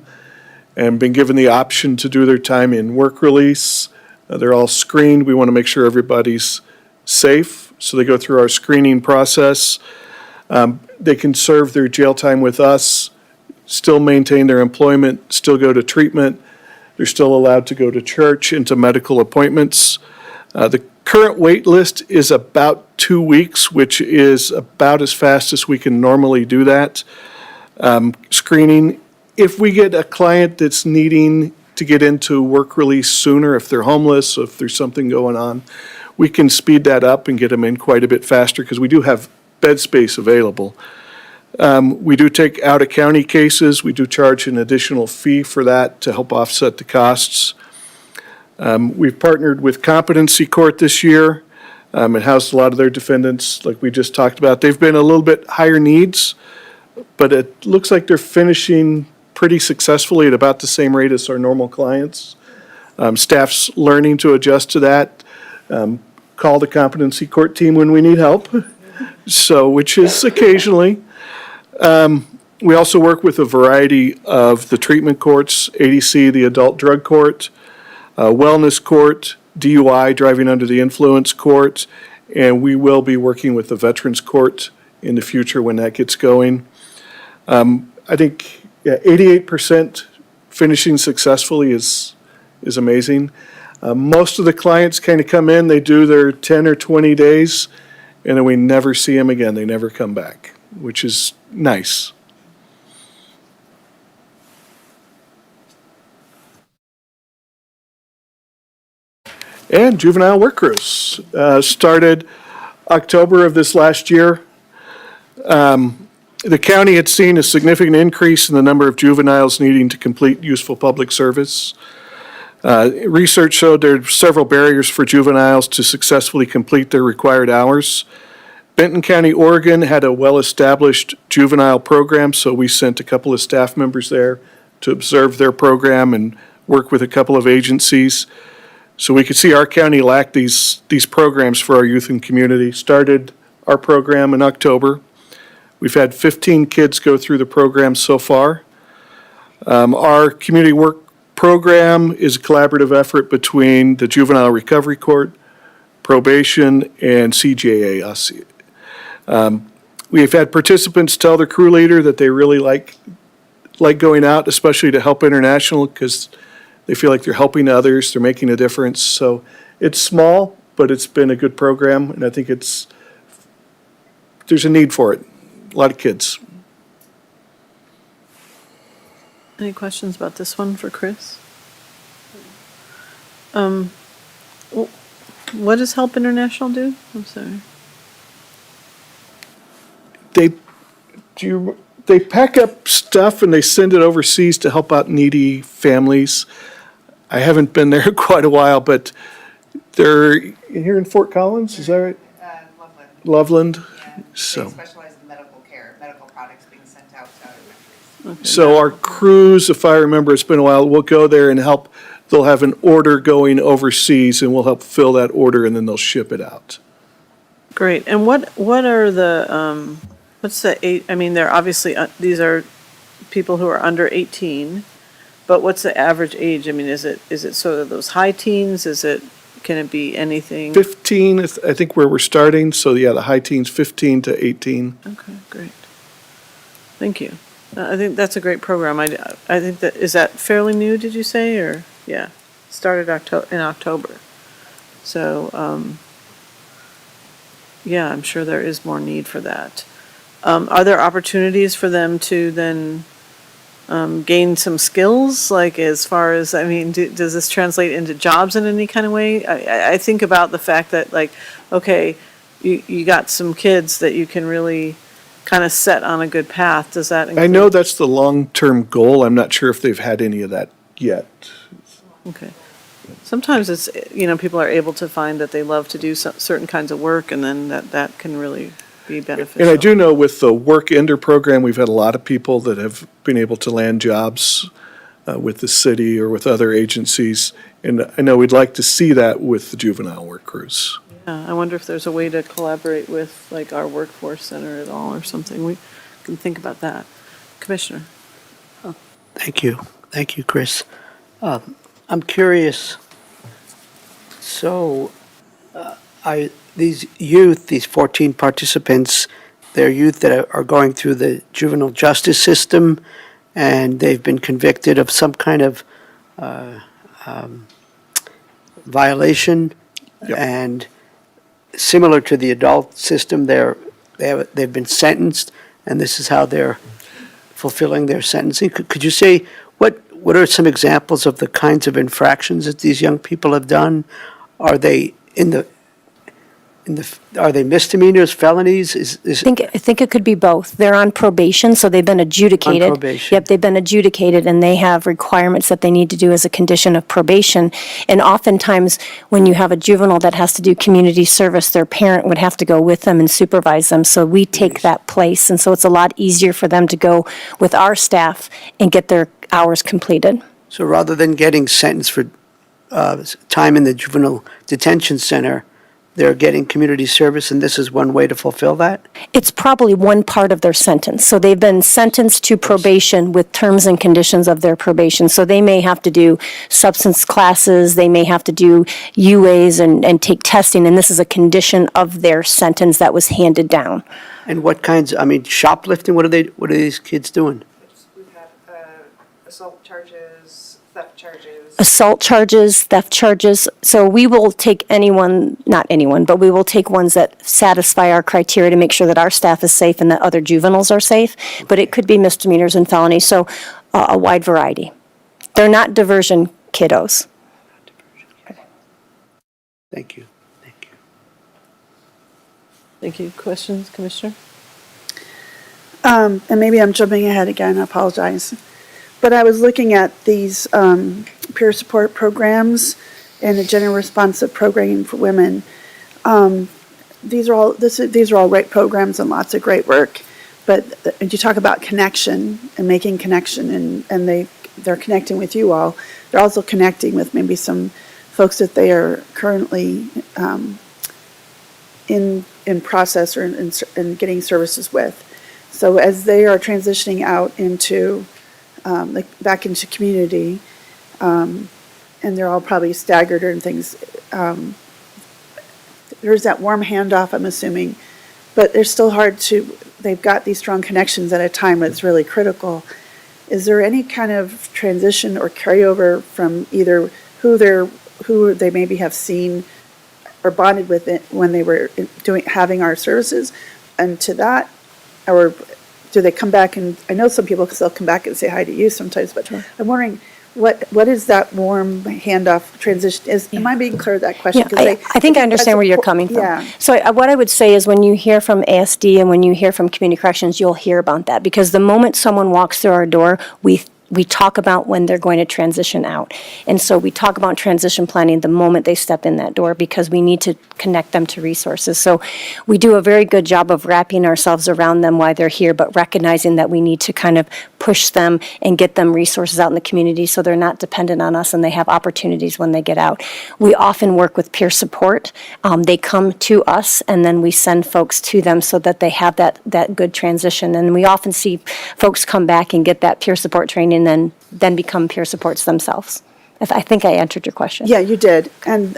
and been given the option to do their time in work release. They're all screened. We want to make sure everybody's safe, so they go through our screening process. They can serve their jail time with us, still maintain their employment, still go to treatment. They're still allowed to go to church and to medical appointments. The current wait list is about 2 weeks, which is about as fast as we can normally do that. Screening, if we get a client that's needing to get into work release sooner, if they're homeless, if there's something going on, we can speed that up and get them in quite a bit faster because we do have bed space available. We do take out-of-county cases. We do charge an additional fee for that to help offset the costs. We've partnered with Competency Court this year. It housed a lot of their defendants, like we just talked about. They've been a little bit higher needs, but it looks like they're finishing pretty successfully at about the same rate as our normal clients. Staff's learning to adjust to that. Call the Competency Court team when we need help, so, which is occasionally. We also work with a variety of the treatment courts, ADC, the Adult Drug Court, Wellness Court, DUI, Driving Under the Influence Court, and we will be working with the Veterans Court in the future when that gets going. I think 88% finishing successfully is amazing. Most of the clients kind of come in, they do their 10 or 20 days, and then we never see them again. They never come back, which is nice. And juvenile work crews started October of this last year. The county had seen a significant increase in the number of juveniles needing to complete useful public service. Research showed there are several barriers for juveniles to successfully complete their required hours. Benton County, Oregon had a well-established juvenile program, so we sent a couple of staff members there to observe their program and work with a couple of agencies. So we could see our county lacked these programs for our youth and community. Started our program in October. We've had 15 kids go through the program so far. Our community work program is a collaborative effort between the Juvenile Recovery Court, probation, and CJA, us. We have had participants tell their crew leader that they really like going out, especially to Help International, because they feel like they're helping others, they're making a difference. So it's small, but it's been a good program, and I think there's a need for it. A lot of kids. Any questions about this one for Chris? What does Help International do? I'm sorry. They pack up stuff and they send it overseas to help out needy families. I haven't been there quite a while, but they're here in Fort Collins, is that right? Loveland. Loveland. Yeah, So. they specialize in medical care, medical products being sent out to other countries. So our crews, if I remember, it's been a while, we'll go there and help. They'll have an order going overseas and we'll help fill that order and then they'll ship it out. Great. And what are the, what's the age, I mean, they're obviously, these are people who are under 18, but what's the average age? I mean, is it sort of those high teens? Can it be anything? 15 is, I think, where we're starting. So yeah, the high teens, 15 to 18. Okay, great. Thank you. I think that's a great program. I think that, is that fairly new, did you say, or, yeah, started in October. So, yeah, I'm sure there is more need for that. Are there opportunities for them to then gain some skills, like as far as, I mean, does this translate into jobs in any kind of way? I think about the fact that, like, okay, you got some kids that you can really kind of set on a good path. Does that include? I know that's the long-term goal. I'm not sure if they've had any of that yet. Okay. Sometimes it's, people are able to find that they love to do certain kinds of work, and then that can really be beneficial. And I do know with the Work Ender program, we've had a lot of people that have been able to land jobs with the city or with other agencies. And I know we'd like to see that with the juvenile work crews. Yeah, I wonder if there's a way to collaborate with, like, our workforce center at all or something. We can think about that. Commissioner? Thank you. Thank you, Chris. I'm curious, so these youth, these 14 participants, they're youth that are going through the juvenile justice system, and they've been convicted of some kind of violation. Yep. And similar to the adult system, they've been sentenced, and this is how they're fulfilling their sentencing. Could you say what are some examples of the kinds of infractions that these young people have done? Are they are they misdemeanors, felonies? I think it could be both. They're on probation, so they've been adjudicated. On probation. Yep, they've been adjudicated, and they have requirements that they need to do as a condition of probation. And oftentimes, when you have a juvenile that has to do community service, their parent would have to go with them and supervise them. So we take that place, and so it's a lot easier for them to go with our staff and get their hours completed. So rather than getting sentenced for time in the juvenile detention center, they're getting community service, and this is one way to fulfill that? It's probably one part of their sentence. So they've been sentenced to probation with terms and conditions of their probation. So they may have to do substance classes, they may have to do UAs and take testing, and this is a condition of their sentence that was handed down. And what kinds, shoplifting, what are these kids doing? We've had assault charges, theft charges. Assault charges, theft charges. So we will take not anyone, but we will take ones that satisfy our criteria to make sure that our staff is safe and that other juveniles are safe. But it could be misdemeanors and felonies, so a wide variety. They're not diversion kiddos. Thank you. Thank you. Questions, Commissioner? And maybe I'm jumping ahead again, I apologize. But I was looking at these peer support programs and the gender responsive programming for women. These are all great programs and lots of great work. But you talk about connection and making connection, and they're connecting with you all. They're also connecting with maybe some folks that they are currently in process or in getting services with. So as they are transitioning out into back into community, and they're all probably staggered and things. There's that warm handoff, I'm assuming, but they're still they've got these strong connections at a time that's really critical. Is there any kind of transition or carryover from either who they maybe have seen or bonded with it when they were having our services, and to that, or do they come back? And I know some people still come back and say hi to you sometimes, but sure. I'm wondering what is that warm handoff transition? Am I being clear with that question? Yeah, I think I understand where you're coming from. Yeah. So what I would say is when you hear from ASD and when you hear from community corrections, you'll hear about that, because the moment someone walks through our door, we talk about when they're going to transition out. And so we talk about transition planning the moment they step in that door, because we need to connect them to resources. So we do a very good job of wrapping ourselves around them while they're here, but recognizing that we need to kind of push them and get them resources out in the community so they're not dependent on us and they have opportunities when they get out. We often work with peer support. They come to us and then we send folks to them so that they have that good transition. And we often see folks come back and get that peer support training and then become peer supports themselves. I think I answered your question. Yeah, you did. And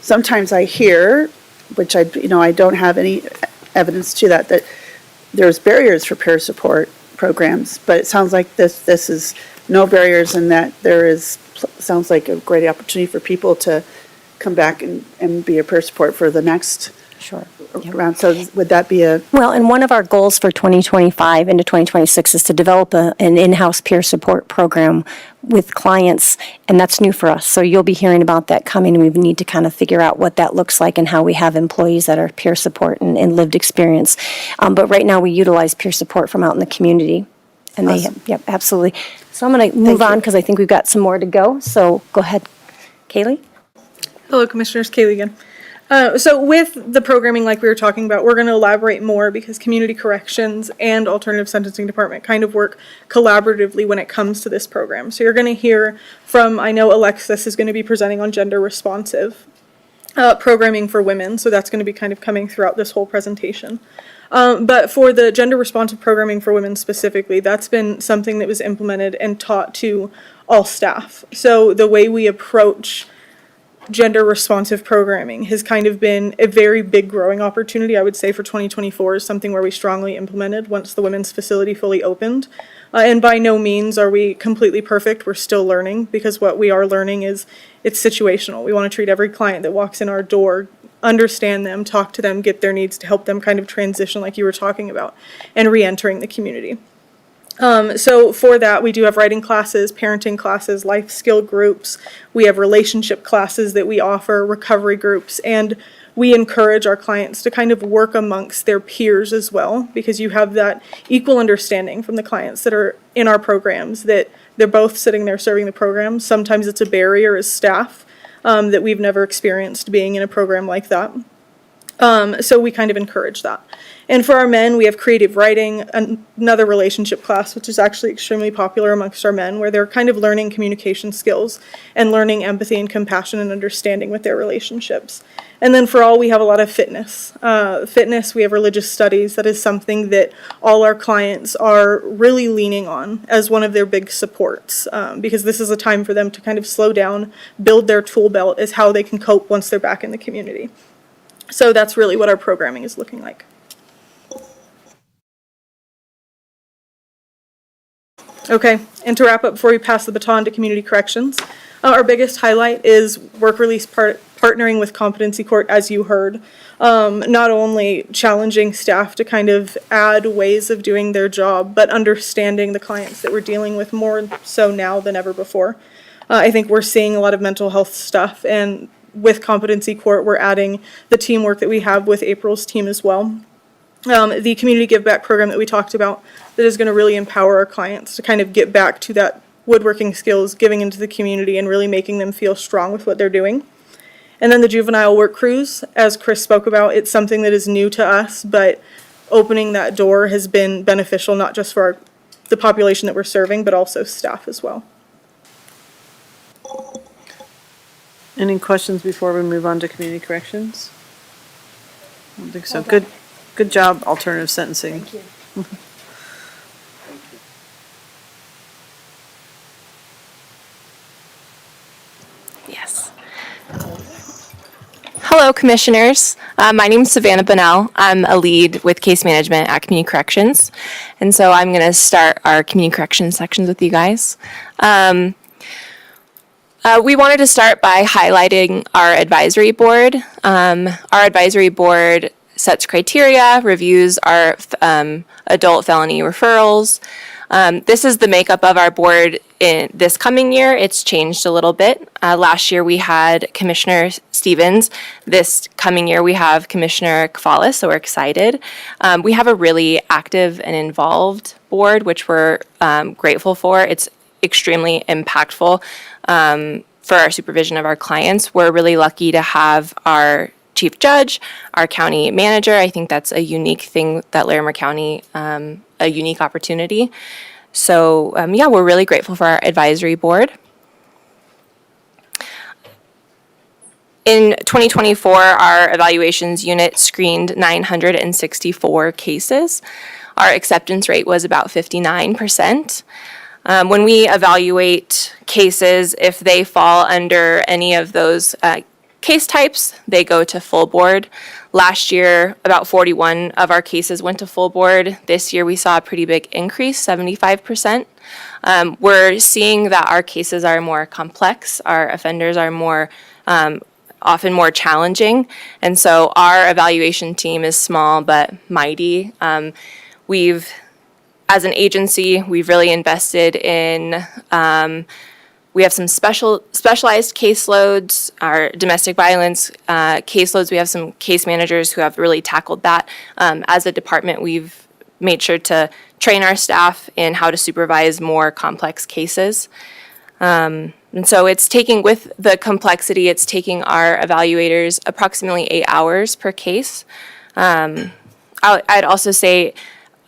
sometimes I hear, which I don't have any evidence to that there's barriers for peer support programs, but it sounds like this is no barriers, and that sounds like a great opportunity for people to come back and be a peer support for the next Sure. round. So would that be Well, and one of our goals for 2025 into 2026 is to develop an in-house peer support program with clients, and that's new for us. So you'll be hearing about that coming, and we need to kind of figure out what that looks like and how we have employees that are peer support and lived experience. But right now, we utilize peer support from out in the community. And Awesome. yep, absolutely. So I'm going to move on because I think we've got some more to go. So go ahead, Kaylee. Hello, Commissioners. Kaylee again. So with the programming like we were talking about, we're going to elaborate more because community corrections and alternative sentencing department kind of work collaboratively when it comes to this program. So you're going to hear from, I know Alexis is going to be presenting on gender responsive programming for women. So that's going to be kind of coming throughout this whole presentation. But for the gender responsive programming for women specifically, that's been something that was implemented and taught to all staff. So the way we approach gender responsive programming has kind of been a very big growing opportunity, I would say, for 2024 is something where we strongly implemented once the women's facility fully opened. And by no means are we completely perfect. We're still learning, because what we are learning is it's situational. We want to treat every client that walks in our door, understand them, talk to them, get their needs to help them kind of transition like you were talking about, and re-entering the community. So for that, we do have writing classes, parenting classes, life skill groups. We have relationship classes that we offer, recovery groups, and we encourage our clients to kind of work amongst their peers as well, because you have that equal understanding from the clients that are in our programs, that they're both sitting there serving the program. Sometimes it's a barrier as staff that we've never experienced being in a program like that. So we kind of encourage that. And for our men, we have creative writing, another relationship class, which is actually extremely popular amongst our men, where they're kind of learning communication skills and learning empathy and compassion and understanding with their relationships. And then for all, we have a lot of fitness. We have religious studies. That is something that all our clients are really leaning on as one of their big supports, because this is a time for them to kind of slow down, build their tool belt as how they can cope once they're back in the community. So that's really what our programming is looking like. Okay, and to wrap up before we pass the baton to community corrections, our biggest highlight is work release partnering with Competency Court, as you heard. Not only challenging staff to kind of add ways of doing their job, but understanding the clients that we're dealing with more so now than ever before. I think we're seeing a lot of mental health stuff, and with Competency Court, we're adding the teamwork that we have with April's team as well. The community give back program that we talked about, that is going to really empower our clients to kind of get back to that woodworking skills, giving into the community and really making them feel strong with what they're doing. And then the juvenile work crews, as Chris spoke about, it's something that is new to us, but opening that door has been beneficial, not just for the population that we're serving, but also staff as well. Any questions before we move on to community corrections? I don't think so. Good job, alternative sentencing. Thank you. Yes. Hello, Commissioners. My name is Savannah Bunnell. I'm a lead with case management at Community Corrections. And so I'm going to start our community corrections sections with you guys. We wanted to start by highlighting our advisory board. Our advisory board sets criteria, reviews our adult felony referrals. This is the makeup of our board in this coming year. It's changed a little bit. Last year we had Commissioner Stevens. This coming year we have Commissioner Kafalis, so we're excited. We have a really active and involved board, which we're grateful for. It's extremely impactful for our supervision of our clients. We're really lucky to have our chief judge, our county manager. I think that's a unique thing that Larimer County, a unique opportunity. So yeah, we're really grateful for our advisory board. In 2024, our evaluations unit screened 964 cases. Our acceptance rate was about 59%. When we evaluate cases, if they fall under any of those case types, they go to full board. Last year, about 41 of our cases went to full board. This year, we saw a pretty big increase, 75%. We're seeing that our cases are more complex. Our offenders are more often more challenging. And so our evaluation team is small but mighty. As an agency, we've really invested in we have some specialized caseloads, our domestic violence caseloads. We have some case managers who have really tackled that. As a department, we've made sure to train our staff in how to supervise more complex cases. And so it's taking, with the complexity, it's taking our evaluators approximately 8 hours per case. I'd also say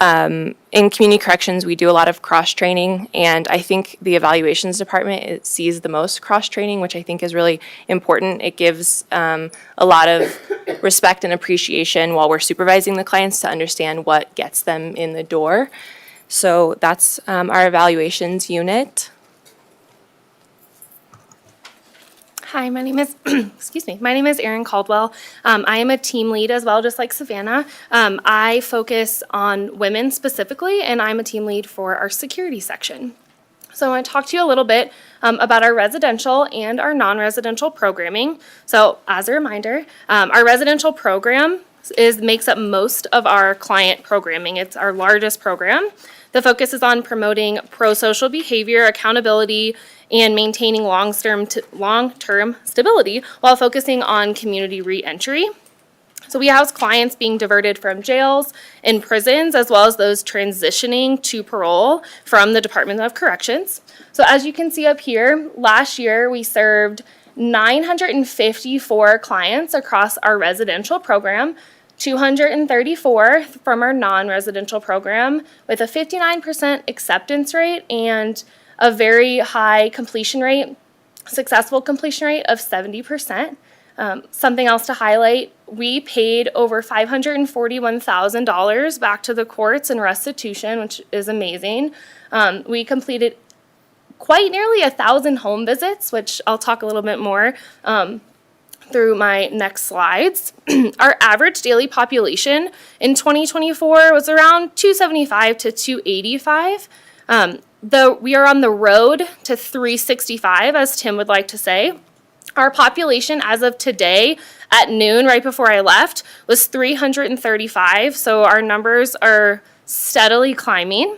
in community corrections, we do a lot of cross-training, and I think the evaluations department, it sees the most cross-training, which I think is really important. It gives a lot of respect and appreciation while we're supervising the clients to understand what gets them in the door. So that's our evaluations unit. Hi, my name is, excuse me, my name is Erin Caldwell. I am a team lead as well, just like Savannah. I focus on women specifically, and I'm a team lead for our security section. So I want to talk to you a little bit about our residential and our non-residential programming. So as a reminder, our residential program makes up most of our client programming. It's our largest program. The focus is on promoting pro-social behavior, accountability, and maintaining long-term stability while focusing on community re-entry. So we house clients being diverted from jails and prisons, as well as those transitioning to parole from the Department of Corrections. So as you can see up here, last year we served 954 clients across our residential program, 234 from our non-residential program, with a 59% acceptance rate and a very high completion rate, successful completion rate of 70%. Something else to highlight, we paid over $541,000 back to the courts in restitution, which is amazing. We completed quite nearly 1,000 home visits, which I'll talk a little bit more through my next slides. Our average daily population in 2024 was around 275 to 285. Though we are on the road to 365, as Tim would like to say. Our population as of today at noon, right before I left, was 335, so our numbers are steadily climbing.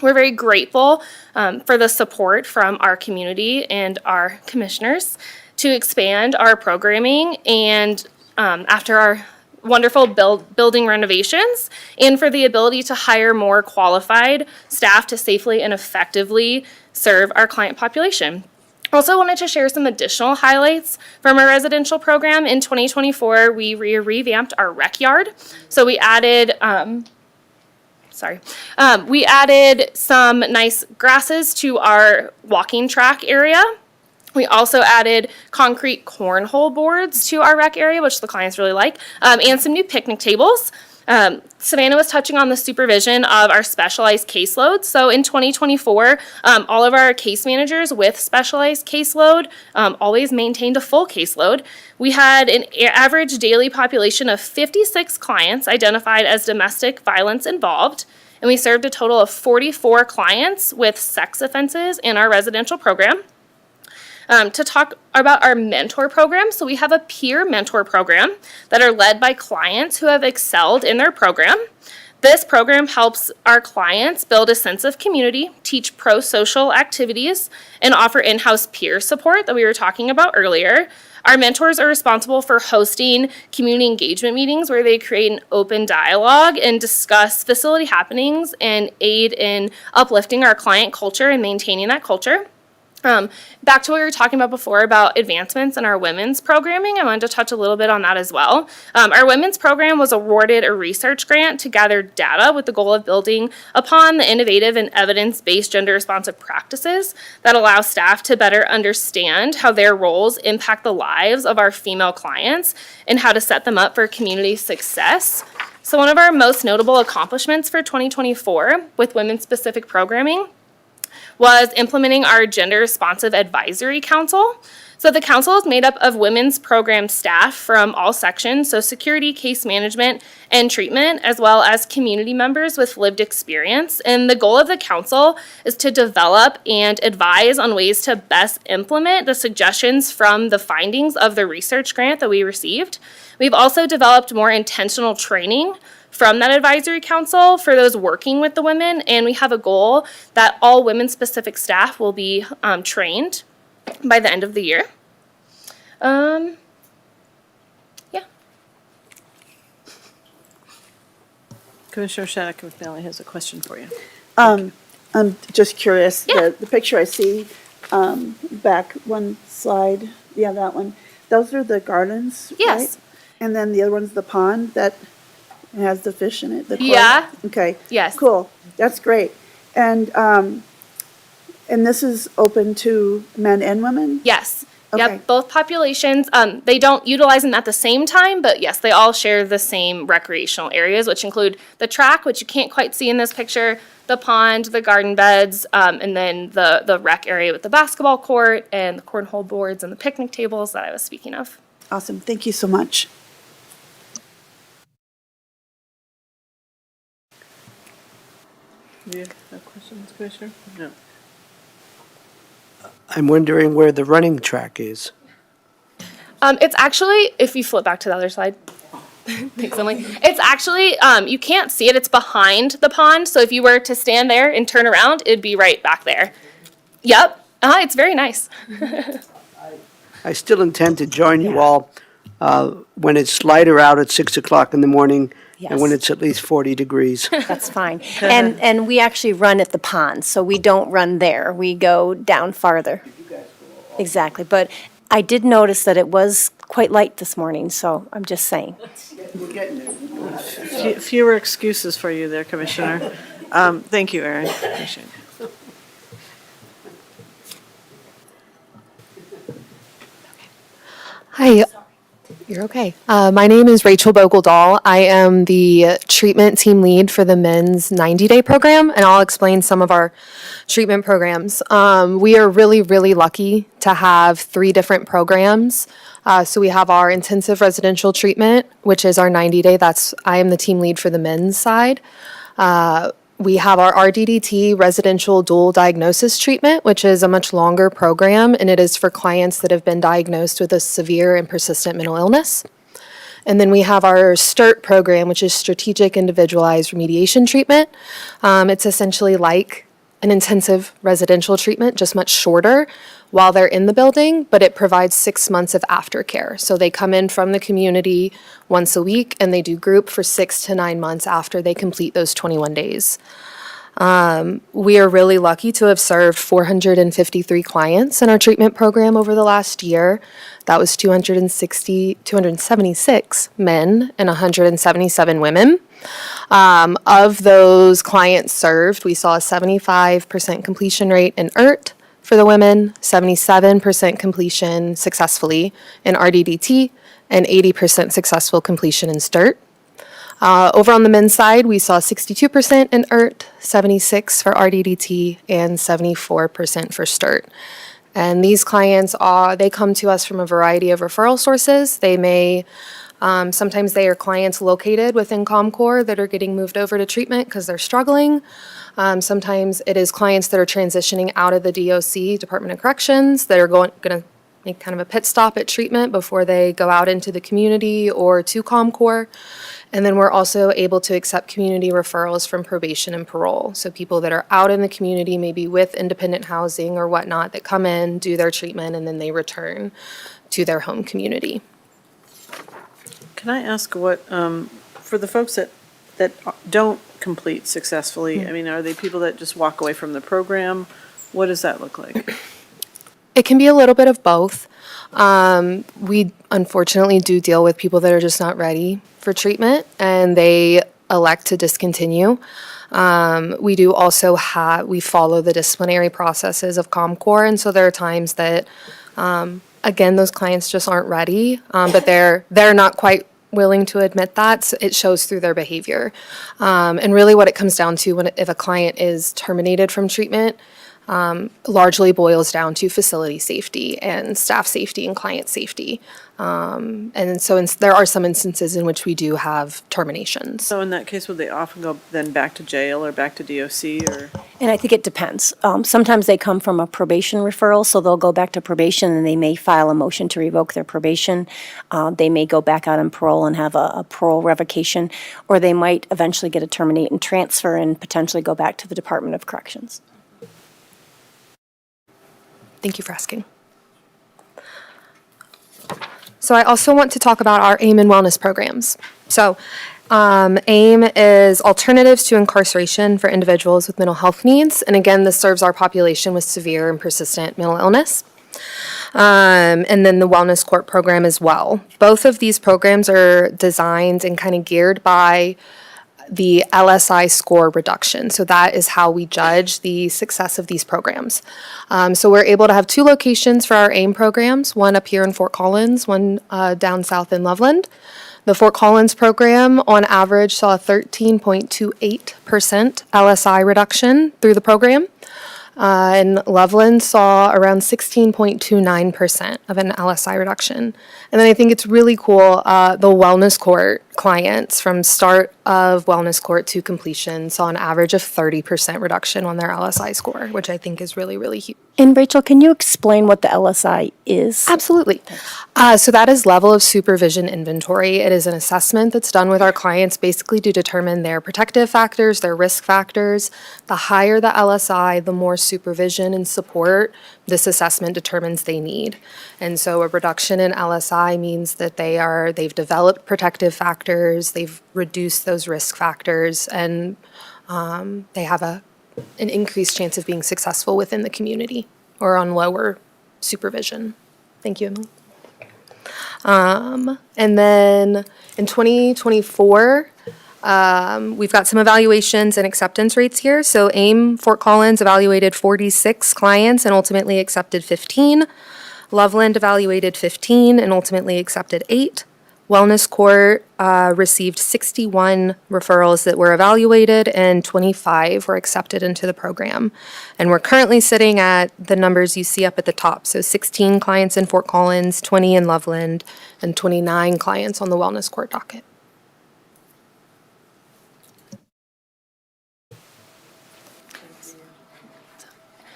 We're very grateful for the support from our community and our commissioners to expand our programming and after our wonderful building renovations, and for the ability to hire more qualified staff to safely and effectively serve our client population. Also wanted to share some additional highlights from our residential program. In 2024, we revamped our rec yard. So we added, we added some nice grasses to our walking track area. We also added concrete cornhole boards to our rec area, which the clients really like, and some new picnic tables. Savannah was touching on the supervision of our specialized caseload. So in 2024, all of our case managers with specialized caseload always maintained a full caseload. We had an average daily population of 56 clients identified as domestic violence involved, and we served a total of 44 clients with sex offenses in our residential program. To talk about our mentor program. So we have a peer mentor program that are led by clients who have excelled in their program. This program helps our clients build a sense of community, teach pro-social activities, and offer in-house peer support that we were talking about earlier. Our mentors are responsible for hosting community engagement meetings where they create an open dialogue and discuss facility happenings and aid in uplifting our client culture and maintaining that culture. Back to what we were talking about before about advancements in our women's programming, I wanted to touch a little bit on that as well. Our women's program was awarded a research grant to gather data with the goal of building upon the innovative and evidence-based gender-responsive practices that allow staff to better understand how their roles impact the lives of our female clients and how to set them up for community success. So one of our most notable accomplishments for 2024 with women-specific programming was implementing our Gender Responsive Advisory Council. So the council is made up of women's program staff from all sections, so security, case management, and treatment, as well as community members with lived experience. And the goal of the council is to develop and advise on ways to best implement the suggestions from the findings of the research grant that we received. We've also developed more intentional training from that advisory council for those working with the women, and we have a goal that all women-specific staff will be trained by the end of the year. Yeah. Commissioner Shattuck McNally has a question for you. I'm just curious, Yeah. the picture I see, back one slide, yeah, that one, those are the gardens, Yes. right? And then the other one's the pond that has the fish in it, the koi? Yeah. Okay. Yes. Cool, that's great. And this is open to men and women? Yes. Okay. Yep, both populations. They don't utilize them at the same time, but yes, they all share the same recreational areas, which include the track, which you can't quite see in this picture, the pond, the garden beds, and then the rec area with the basketball court and the cornhole boards and the picnic tables that I was speaking of. Awesome. Thank you so much. Do you have questions, Commissioner? No. I'm wondering where the running track is. It's actually, if you flip back to the other slide. Thanks, Emily. It's actually, you can't see it. It's behind the pond. So if you were to stand there and turn around, it'd be right back there. Yep. It's very nice. I still intend to join you all when it's lighter out at 6 o'clock in the morning and when Yes. it's at least 40 degrees. That's fine. And we actually run at the pond, so we don't run there. We go down farther. Exactly, but I did notice that it was quite light this morning, so I'm just saying. Fewer excuses for you there, Commissioner. Thank you, Erin. Appreciate it. Hi, you're okay. My name is Rachel Bogle-Dahl. I am the treatment team lead for the men's 90-day program, and I'll explain some of our treatment programs. We are really, really lucky to have 3 different programs. So we have our intensive residential treatment, which is our 90-day. I am the team lead for the men's side. We have our RDDT residential dual diagnosis treatment, which is a much longer program, and it is for clients that have been diagnosed with a severe and persistent mental illness. And then we have our STIRT program, which is strategic individualized remediation treatment. It's essentially like an intensive residential treatment, just much shorter while they're in the building, but it provides 6 months of aftercare. So they come in from the community once a week and they do group for 6 to 9 months after they complete those 21 days. We are really lucky to have served 453 clients in our treatment program over the last year. That was 276 men and 177 women. Of those clients served, we saw a 75% completion rate in IRT for the women, 77% completion successfully in RDDT, and 80% successful completion in STIRT. Over on the men's side, we saw 62% in IRT, 76% for RDDT, and 74% for STIRT. And these clients they come to us from a variety of referral sources. They may, sometimes they are clients located within ComCore that are getting moved over to treatment because they're struggling. Sometimes it is clients that are transitioning out of the DOC, Department of Corrections, that are going to make kind of a pit stop at treatment before they go out into the community or to ComCore. And then we're also able to accept community referrals from probation and parole. So people that are out in the community, maybe with independent housing or whatnot, that come in, do their treatment, and then they return to their home community. Can I ask what, for the folks that don't complete successfully, I mean, are they people that just walk away from the program? What does that look like? It can be a little bit of both. We unfortunately do deal with people that are just not ready for treatment and they elect to discontinue. We do also we follow the disciplinary processes of ComCore, and so there are times that, again, those clients just aren't ready, but they're not quite willing to admit that. So it shows through their behavior. And really what it comes down to if a client is terminated from treatment, largely boils down to facility safety and staff safety and client safety. And so there are some instances in which we do have terminations. So in that case, would they often go then back to jail or back to DOC or? And I think it depends. Sometimes they come from a probation referral, so they'll go back to probation and they may file a motion to revoke their probation. They may go back out on parole and have a parole revocation, or they might eventually get a terminate and transfer and potentially go back to the Department of Corrections. Thank you for asking. So I also want to talk about our AIM and wellness programs. So AIM is Alternatives to Incarceration for Individuals with Mental Health Needs. And again, this serves our population with severe and persistent mental illness. And then the Wellness Court program as well. Both of these programs are designed and kind of geared by the LSI score reduction. So that is how we judge the success of these programs. So we're able to have 2 locations for our AIM programs, one up here in Fort Collins, one down south in Loveland. The Fort Collins program, on average, saw a 13.28% LSI reduction through the program. And Loveland saw around 16.29% of an LSI reduction. And then I think it's really cool, the wellness court clients from start of wellness court to completion saw an average of 30% reduction on their LSI score, which I think is really, really huge. And Rachel, can you explain what the LSI is? Absolutely. So that is level of supervision inventory. It is an assessment that's done with our clients basically to determine their protective factors, their risk factors. The higher the LSI, the more supervision and support this assessment determines they need. And so a reduction in LSI means that they've developed protective factors, they've reduced those risk factors, and they have an increased chance of being successful within the community or on lower supervision. Thank you, Emily. And then in 2024, we've got some evaluations and acceptance rates here. So AIM Fort Collins evaluated 46 clients and ultimately accepted 15. Loveland evaluated 15 and ultimately accepted 8. Wellness Court received 61 referrals that were evaluated and 25 were accepted into the program. And we're currently sitting at the numbers you see up at the top. So 16 clients in Fort Collins, 20 in Loveland, and 29 clients on the Wellness Court docket.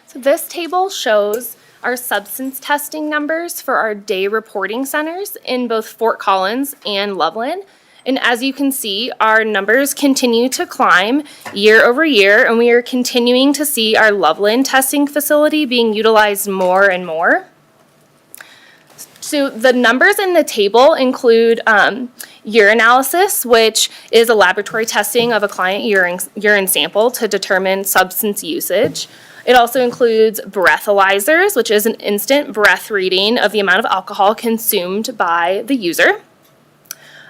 So this table shows our substance testing numbers for our day reporting centers in both Fort Collins and Loveland. And as you can see, our numbers continue to climb year over year, and we are continuing to see our Loveland testing facility being utilized more and more. So the numbers in the table include urinalysis, which is a laboratory testing of a client urine sample to determine substance usage. It also includes breathalyzers, which is an instant breath reading of the amount of alcohol consumed by the user.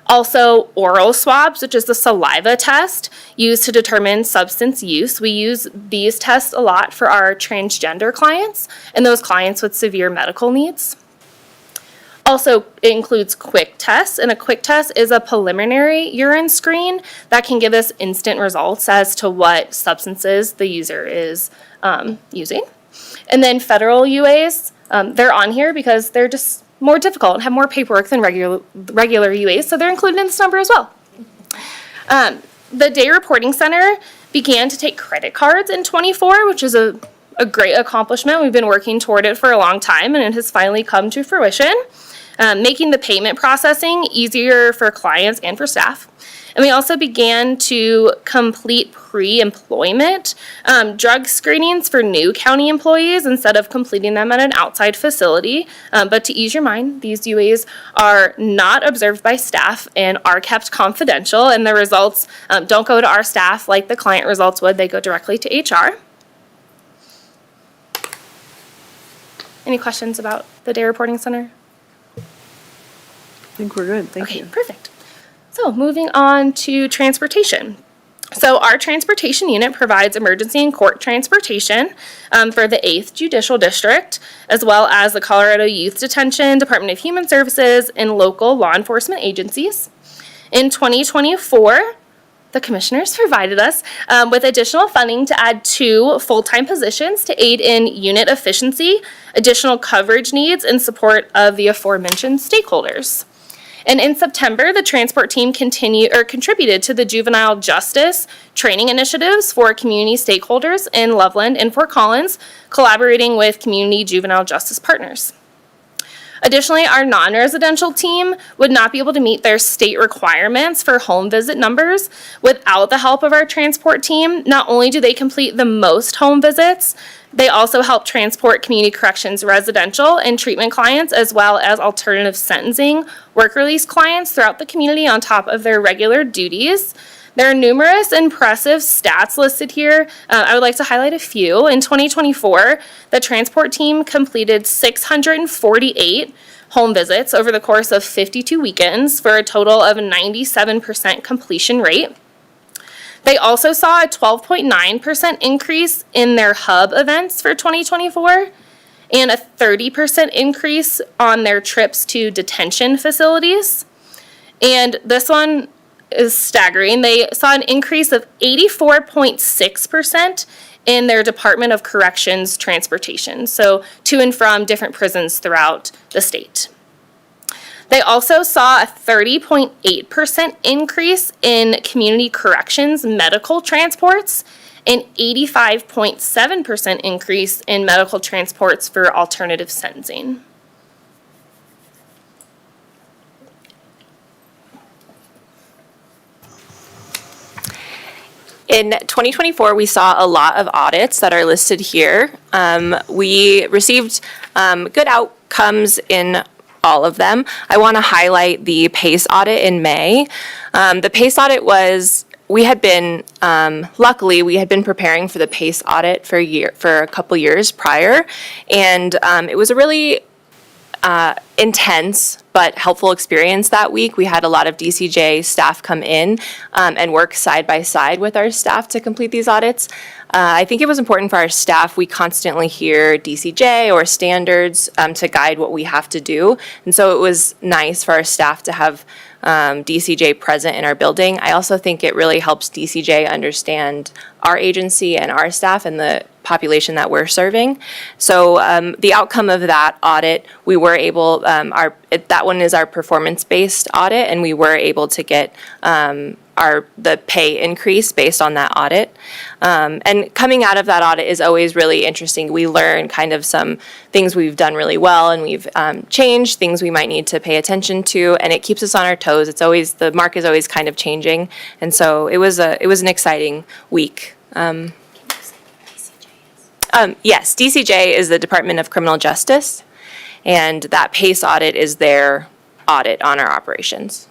Also, oral swabs, which is the saliva test used to determine substance use. We use these tests a lot for our transgender clients and those clients with severe medical needs. Also, it includes quick tests, and a quick test is a preliminary urine screen that can give us instant results as to what substances the user is using. And then federal UAs, they're on here because they're just more difficult and have more paperwork than regular UAs, so they're included in this number as well. The Day Reporting Center began to take credit cards in '24, which is a great accomplishment. We've been working toward it for a long time, and it has finally come to fruition, making the payment processing easier for clients and for staff. And we also began to complete pre-employment drug screenings for new county employees instead of completing them at an outside facility. But to ease your mind, these UAs are not observed by staff and are kept confidential, and the results don't go to our staff like the client results would. They go directly to HR. Any questions about the Day Reporting Center? I think we're good. Thank you. Okay, perfect. So moving on to transportation. So our transportation unit provides emergency and court transportation for the 8th Judicial District, as well as the Colorado Youth Detention, Department of Human Services, and local law enforcement agencies. In 2024, the commissioners provided us with additional funding to add 2 full-time positions to aid in unit efficiency, additional coverage needs, and support of the aforementioned stakeholders. And in September, the transport team contributed to the juvenile justice training initiatives for community stakeholders in Loveland and Fort Collins, collaborating with community juvenile justice partners. Additionally, our non-residential team would not be able to meet their state requirements for home visit numbers without the help of our transport team. Not only do they complete the most home visits, they also help transport community corrections residential and treatment clients, as well as alternative sentencing work release clients throughout the community on top of their regular duties. There are numerous impressive stats listed here. I would like to highlight a few. In 2024, the transport team completed 648 home visits over the course of 52 weekends for a total of 97% completion rate. They also saw a 12.9% increase in their hub events for 2024 and a 30% increase on their trips to detention facilities. And this one is staggering. They saw an increase of 84.6% in their Department of Corrections transportation, so to and from different prisons throughout the state. They also saw a 30.8% increase in community corrections medical transports, an 85.7% increase in medical transports for alternative sentencing. In 2024, we saw a lot of audits that are listed here. We received good outcomes in all of them. I want to highlight the PACE audit in May. The PACE audit was, luckily, we had been preparing for the PACE audit for a couple years prior, and it was a really intense but helpful experience that week. We had a lot of DCJ staff come in and work side by side with our staff to complete these audits. I think it was important for our staff. We constantly hear DCJ or standards to guide what we have to do. And so it was nice for our staff to have DCJ present in our building. I also think it really helps DCJ understand our agency and our staff and the population that we're serving. So the outcome of that audit, we were able, that one is our performance-based audit, and we were able to get the pay increase based on that audit. And coming out of that audit is always really interesting. We learn kind of some things we've done really well, and we've changed things we might need to pay attention to, and it keeps us on our toes. It's always, the mark is always kind of changing, and so it was an exciting week. Yes, DCJ is the Department of Criminal Justice, and that PACE audit is their audit on our operations.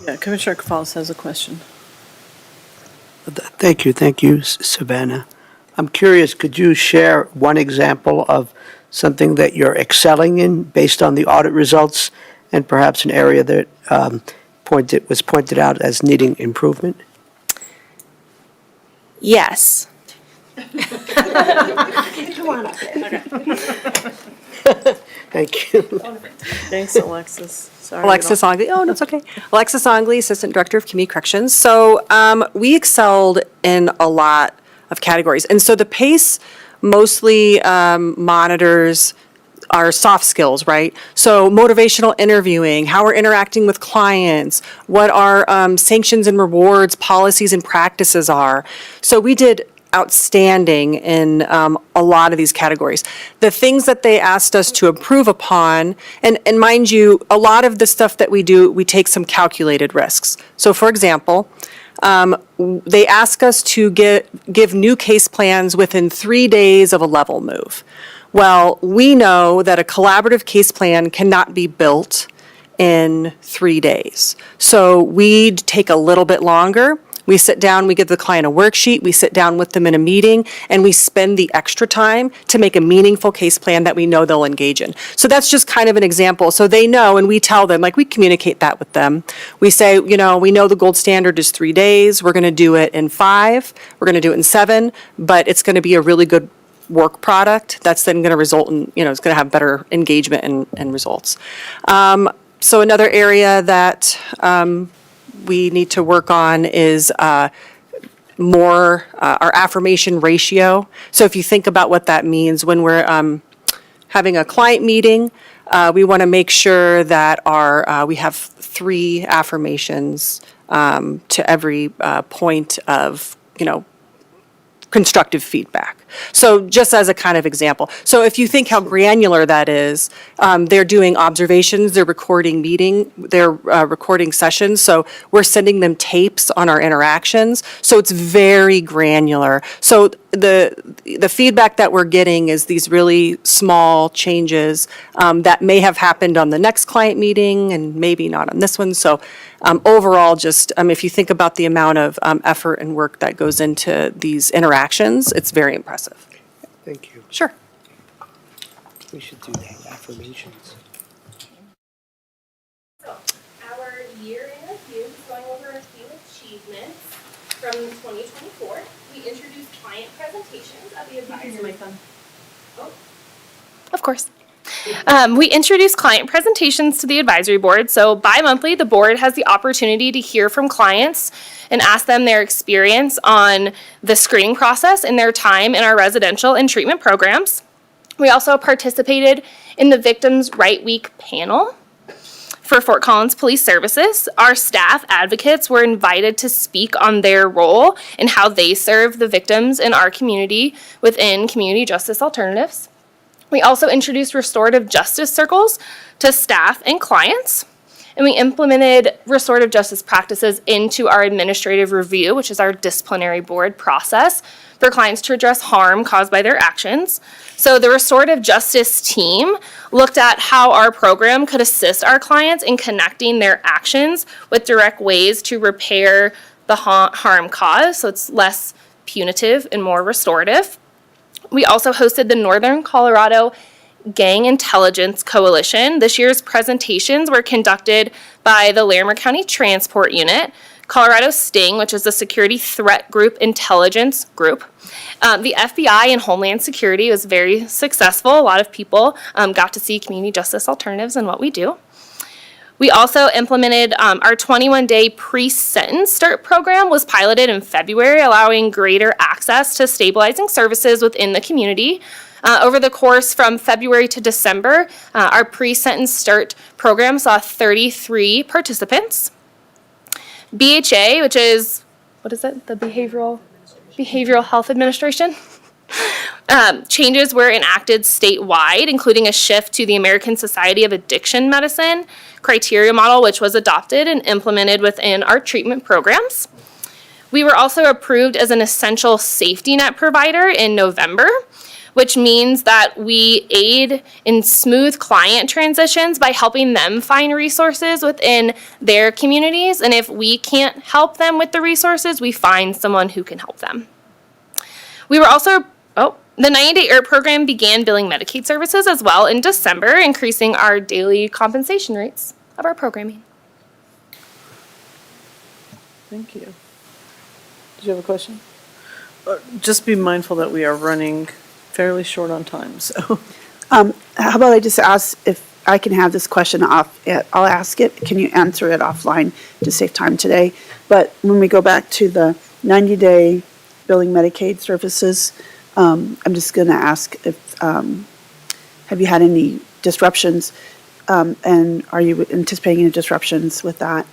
Yeah, Commissioner Cafalas has a question. Thank you, Savannah. I'm curious, could you share one example of something that you're excelling in based on the audit results, and perhaps an area that was pointed out as needing improvement? Yes. Come on up there. Thank you. Thanks, Alexis. Sorry. Alexis Ongley. Oh, no, it's okay. Alexis Ongley, Assistant Director of Community Corrections. So we excelled in a lot of categories. And so the PACE mostly monitors our soft skills, right? So motivational interviewing, how we're interacting with clients, what our sanctions and rewards, policies and practices are. So we did outstanding in a lot of these categories. The things that they asked us to improve upon, and mind you, a lot of the stuff that we do, we take some calculated risks. So for example, they ask us to give new case plans within 3 days of a level move. Well, we know that a collaborative case plan cannot be built in 3 days. So we take a little bit longer. We sit down, we give the client a worksheet, we sit down with them in a meeting, and we spend the extra time to make a meaningful case plan that we know they'll engage in. So that's just kind of an example. So they know, and we tell them, like we communicate that with them. We say, we know the gold standard is 3 days. We're going to do it in 5. We're going to do it in 7, but it's going to be a really good work product that's then going to result in, it's going to have better engagement and results. So another area that we need to work on is more our affirmation ratio. So if you think about what that means, when we're having a client meeting, we want to make sure that we have 3 affirmations to every point of, constructive feedback. So just as a kind of example. So if you think how granular that is, they're doing observations, they're recording recording sessions. So we're sending them tapes on our interactions. So it's very granular. So the feedback that we're getting is these really small changes that may have happened on the next client meeting and maybe not on this one. So overall, just if you think about the amount of effort and work that goes into these interactions, it's very impressive. Thank you. Sure. We should do that, affirmations. So, our year in review, going over our few achievements from 2024. We introduced client presentations at the advisory. Oh, of course. We introduced client presentations to the advisory board. So bi-monthly, the board has the opportunity to hear from clients and ask them their experience on the screening process and their time in our residential and treatment programs. We also participated in the Victims' Right Week panel for Fort Collins Police Services. Our staff advocates were invited to speak on their role and how they serve the victims in our community within community justice alternatives. We also introduced restorative justice circles to staff and clients, and we implemented restorative justice practices into our administrative review, which is our disciplinary board process for clients to address harm caused by their actions. So the restorative justice team looked at how our program could assist our clients in connecting their actions with direct ways to repair the harm caused, so it's less punitive and more restorative. We also hosted the Northern Colorado Gang Intelligence Coalition. This year's presentations were conducted by the Larimer County Transport Unit, Colorado Sting, which is the Security Threat Group Intelligence Group. The FBI and Homeland Security was very successful. A lot of people got to see community justice alternatives and what we do. We also implemented our 21-day pre-sentence start program was piloted in February, allowing greater access to stabilizing services within the community. Over the course from February to December, our pre-sentence start program saw 33 participants. BHA, which is, what is it? The Behavioral Health Administration. Changes were enacted statewide, including a shift to the American Society of Addiction Medicine criteria model, which was adopted and implemented within our treatment programs. We were also approved as an essential safety net provider in November, which means that we aid in smooth client transitions by helping them find resources within their communities. And if we can't help them with the resources, we find someone who can help them. We were also, the 90-day ERP program began billing Medicaid services as well in December, increasing our daily compensation rates of our programming. Thank you. Did you have a question? Just be mindful that we are running fairly short on time, so. How about I just ask if I can have this question off, I'll ask it, can you answer it offline to save time today? But when we go back to the 90-day billing Medicaid services, I'm just gonna ask if, have you had any disruptions? And are you anticipating any disruptions with that?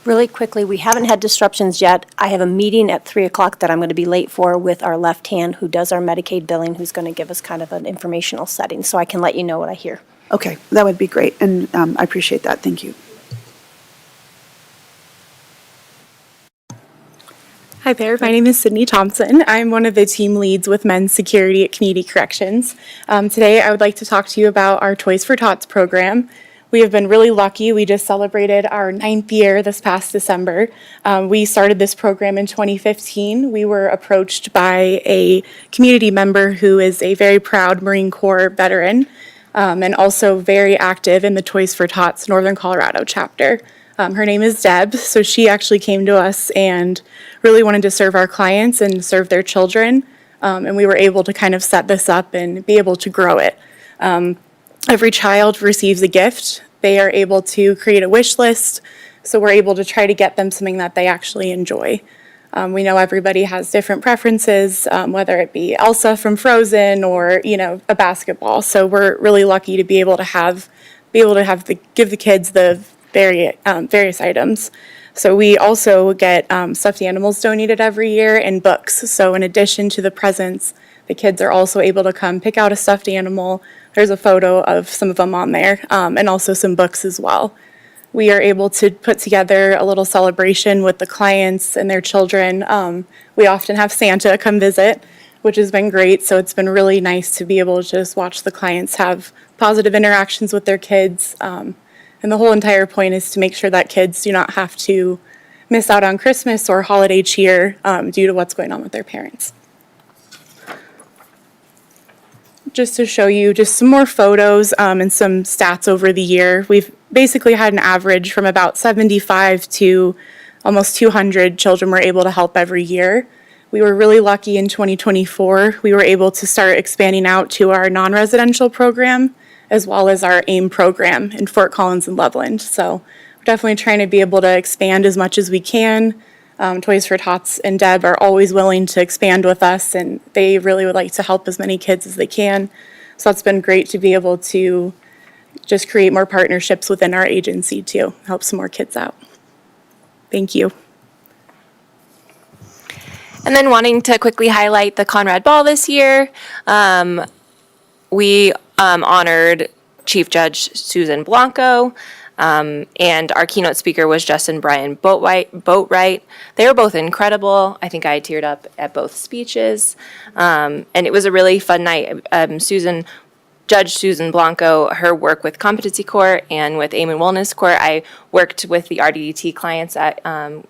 Really quickly, we haven't had disruptions yet. I have a meeting at 3 o'clock that I'm going to be late for with our left hand who does our Medicaid billing, who's going to give us kind of an informational setting, so I can let you know what I hear. Okay, that would be great, and I appreciate that, thank you. Hi there, my name is Sydney Thompson. I'm one of the team leads with Men's Security at Community Corrections. Today I would like to talk to you about our Toys for Tots program. We have been really lucky. We just celebrated our 9th year this past December. We started this program in 2015. We were approached by a community member who is a very proud Marine Corps veteran and also very active in the Toys for Tots Northern Colorado chapter. Her name is Deb, so she actually came to us and really wanted to serve our clients and serve their children, and we were able to kind of set this up and be able to grow it. Every child receives a gift. They are able to create a wish list, so we're able to try to get them something that they actually enjoy. We know everybody has different preferences, whether it be Elsa from Frozen or, a basketball. So we're really lucky to be able to give the kids the various items. So we also get stuffed animals donated every year and books. So in addition to the presents, the kids are also able to come pick out a stuffed animal. There's a photo of some of them on there, and also some books as well. We are able to put together a little celebration with the clients and their children. We often have Santa come visit, which has been great. So it's been really nice to be able to just watch the clients have positive interactions with their kids. And the whole entire point is to make sure that kids do not have to miss out on Christmas or holiday cheer due to what's going on with their parents. Just to show you just some more photos and some stats over the year. We've basically had an average from about 75 to almost 200 children we're able to help every year. We were really lucky in 2024. We were able to start expanding out to our non-residential program as well as our AIM program in Fort Collins and Loveland. So we're definitely trying to be able to expand as much as we can. Toys for Tots and Deb are always willing to expand with us, and they really would like to help as many kids as they can. So it's been great to be able to just create more partnerships within our agency to help some more kids out. Thank you. And then wanting to quickly highlight the Conrad Ball this year, we honored Chief Judge Susan Blanco, and our keynote speaker was Justin Brian Boatwright. They were both incredible. I think I teared up at both speeches, and it was a really fun night. Judge Susan Blanco, her work with Competency Court and with Aim and Wellness Court. I worked with the RDDT clients at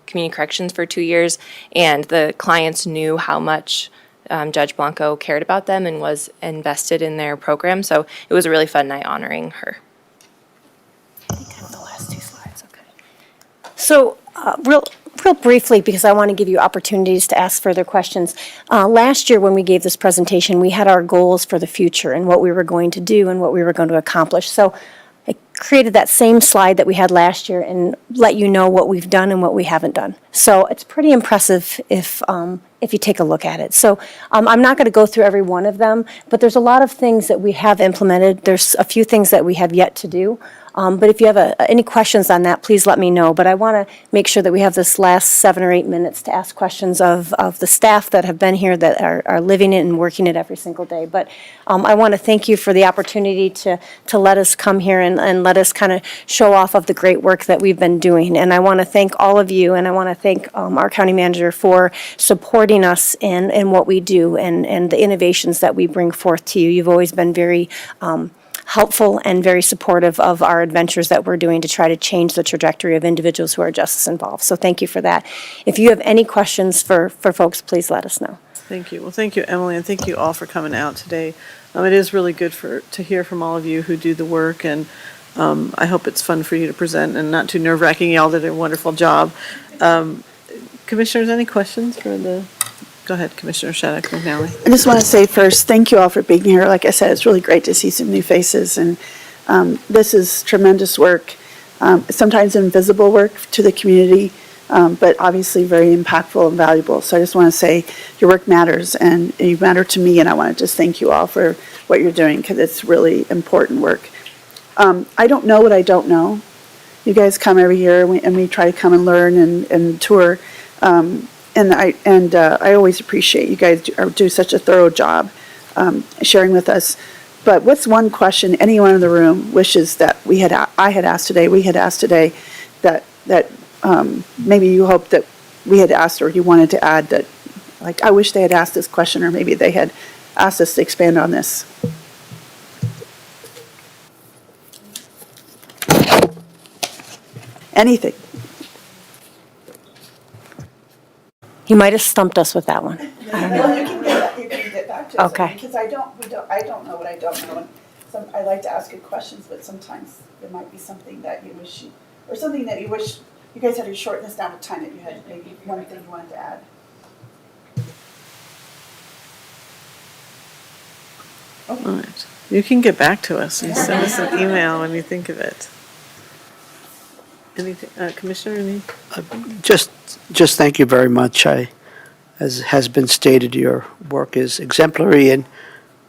Community Corrections for 2 years, and the clients knew how much Judge Blanco cared about them and was invested in their program. So it was a really fun night honoring her. The last two slides, okay. So, real briefly, because I want to give you opportunities to ask further questions. Last year, when we gave this presentation, we had our goals for the future and what we were going to do and what we were going to accomplish. So I created that same slide that we had last year and let you know what we've done and what we haven't done. So it's pretty impressive if you take a look at it. So I'm not going to go through every one of them, but there's a lot of things that we have implemented. There's a few things that we have yet to do. But if you have any questions on that, please let me know. But I want to make sure that we have this last 7 or 8 minutes to ask questions of the staff that have been here, that are living it and working it every single day. But I want to thank you for the opportunity to let us come here and let us kind of show off of the great work that we've been doing. And I want to thank all of you, and I want to thank our county manager for supporting us in what we do and the innovations that we bring forth to you. You've always been very helpful and very supportive of our adventures that we're doing to try to change the trajectory of individuals who are justice involved. So thank you for that. If you have any questions for folks, please let us know. Thank you. Well, thank you, Emily, and thank you all for coming out today. It is really good to hear from all of you who do the work, and I hope it's fun for you to present and not too nerve-wracking. You all did a wonderful job. Commissioners, any questions for the... Go ahead, Commissioner Shattuck McNally. I just want to say first, thank you all for being here. Like I said, it's really great to see some new faces, and this is tremendous work, sometimes invisible work to the community, but obviously very impactful and valuable. So I just want to say your work matters, and you matter to me, and I want to just thank you all for what you're doing, because it's really important work. I don't know what I don't know. You guys come every year, and we try to come and learn and tour. And I always appreciate you guys do such a thorough job sharing with us. But what's one question anyone in the room wishes that I had asked today, that maybe you hope that we had asked, or you wanted to add, that, like, I wish they had asked this question, or maybe they had asked us to expand on this? Anything. You might have stumped us with that one. Well, you can get back to us. Okay. Because I don't know what I don't know. And I like to ask good questions, but sometimes there might be something that you wish you guys had to shorten this down to time, that you had maybe one thing you wanted to add. All right. You can get back to us and send us an email when you think of it. Anything, Commissioner, any? Just thank you very much. As has been stated, your work is exemplary, and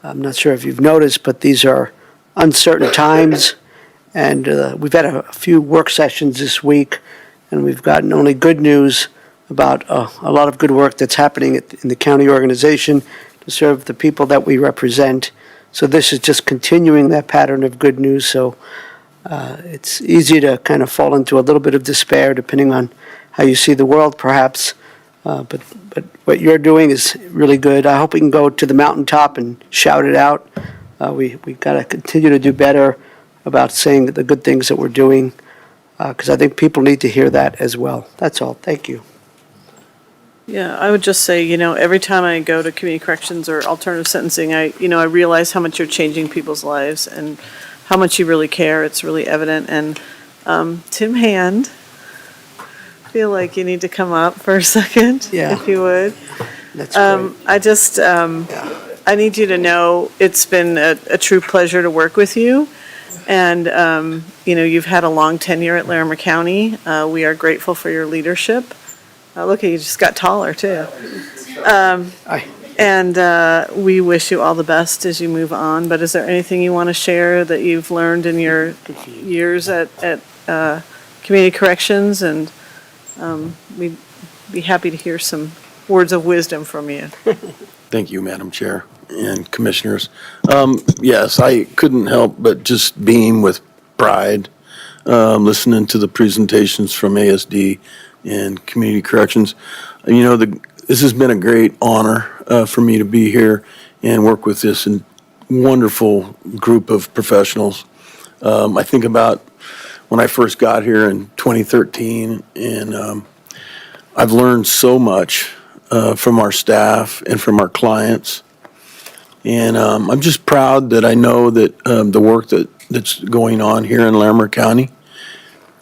I'm not sure if you've noticed, but these are uncertain times, and we've had a few work sessions this week, and we've gotten only good news about a lot of good work that's happening in the county organization to serve the people that we represent. So this is just continuing that pattern of good news. So it's easy to kind of fall into a little bit of despair, depending on how you see the world, perhaps. But what you're doing is really good. I hope we can go to the mountaintop and shout it out. We've got to continue to do better about saying the good things that we're doing, because I think people need to hear that as well. That's all. Thank you. Yeah, I would just say, every time I go to community corrections or alternative sentencing, I realize how much you're changing people's lives and how much you really care. It's really evident. And Tim Hand feel like you need to come up for a second, Yeah. if you would. That's great. I just, I need you to know it's been a true pleasure to work with you. And, you've had a long tenure at Larimer County. We are grateful for your leadership. Look, you just got taller, too. Aye. And we wish you all the best as you move on. But is there anything you want to share that you've learned in your years at Community Corrections? And we'd be happy to hear some words of wisdom from you. Thank you, Madam Chair and Commissioners. Yes, I couldn't help but just beam with pride, listening to the presentations from ASD and Community Corrections. This has been a great honor for me to be here and work with this wonderful group of professionals. I think about when I first got here in 2013, and I've learned so much from our staff and from our clients. And I'm just proud that I know that the work that's going on here in Larimer County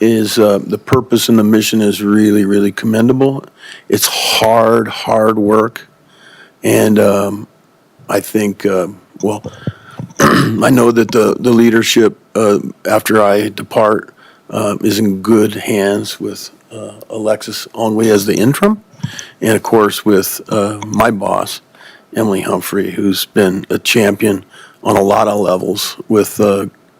is the purpose and the mission is really, really commendable. It's hard work. And I think, I know that the leadership after I depart is in good hands with Alexis Onway as the interim. And of course, with my boss, Emily Humphrey, who's been a champion on a lot of levels with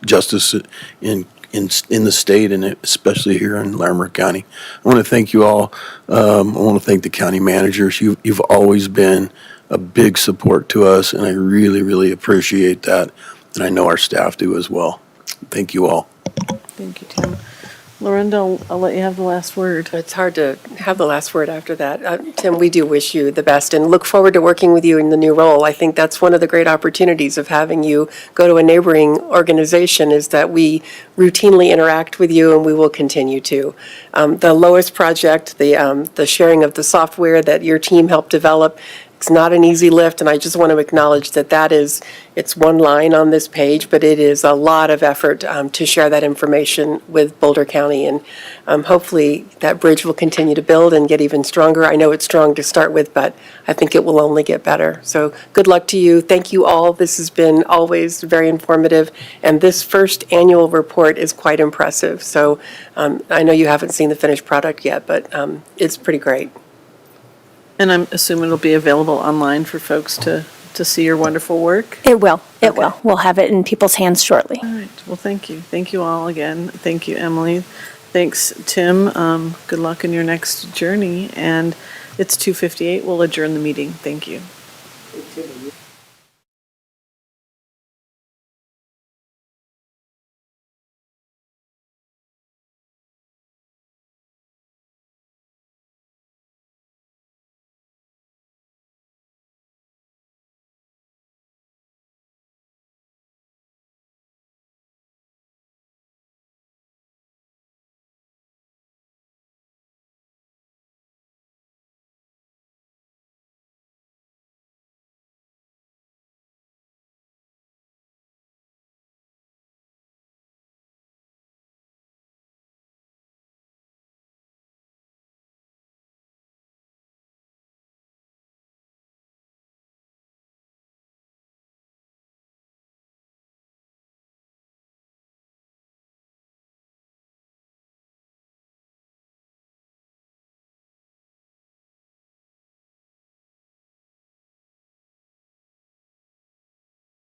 justice in the state and especially here in Larimer County. I want to thank you all. I want to thank the county managers. You've always been a big support to us, and I really, really appreciate that. And I know our staff do as well. Thank you all. Thank you, Tim. Lorinda, I'll let you have the last word. It's hard to have the last word after that. Tim, we do wish you the best and look forward to working with you in the new role. I think that's one of the great opportunities of having you go to a neighboring organization is that we routinely interact with you, and we will continue to. The Lois project, the sharing of the software that your team helped develop, it's not an easy lift, and I just want to acknowledge it's one line on this page, but it is a lot of effort to share that information with Boulder County, and hopefully that bridge will continue to build and get even stronger. I know it's strong to start with, but I think it will only get better. So good luck to you. Thank you all. This has been always very informative, and this first annual report is quite impressive. So I know you haven't seen the finished product yet, but it's pretty great. And I'm assuming it'll be available online for folks to see your wonderful work? It will. It will. We'll have it in people's hands shortly. All right. Well, thank you. Thank you all again. Thank you, Emily. Thanks, Tim. Good luck in your next journey. And it's 2:58. We'll adjourn the meeting. Thank you.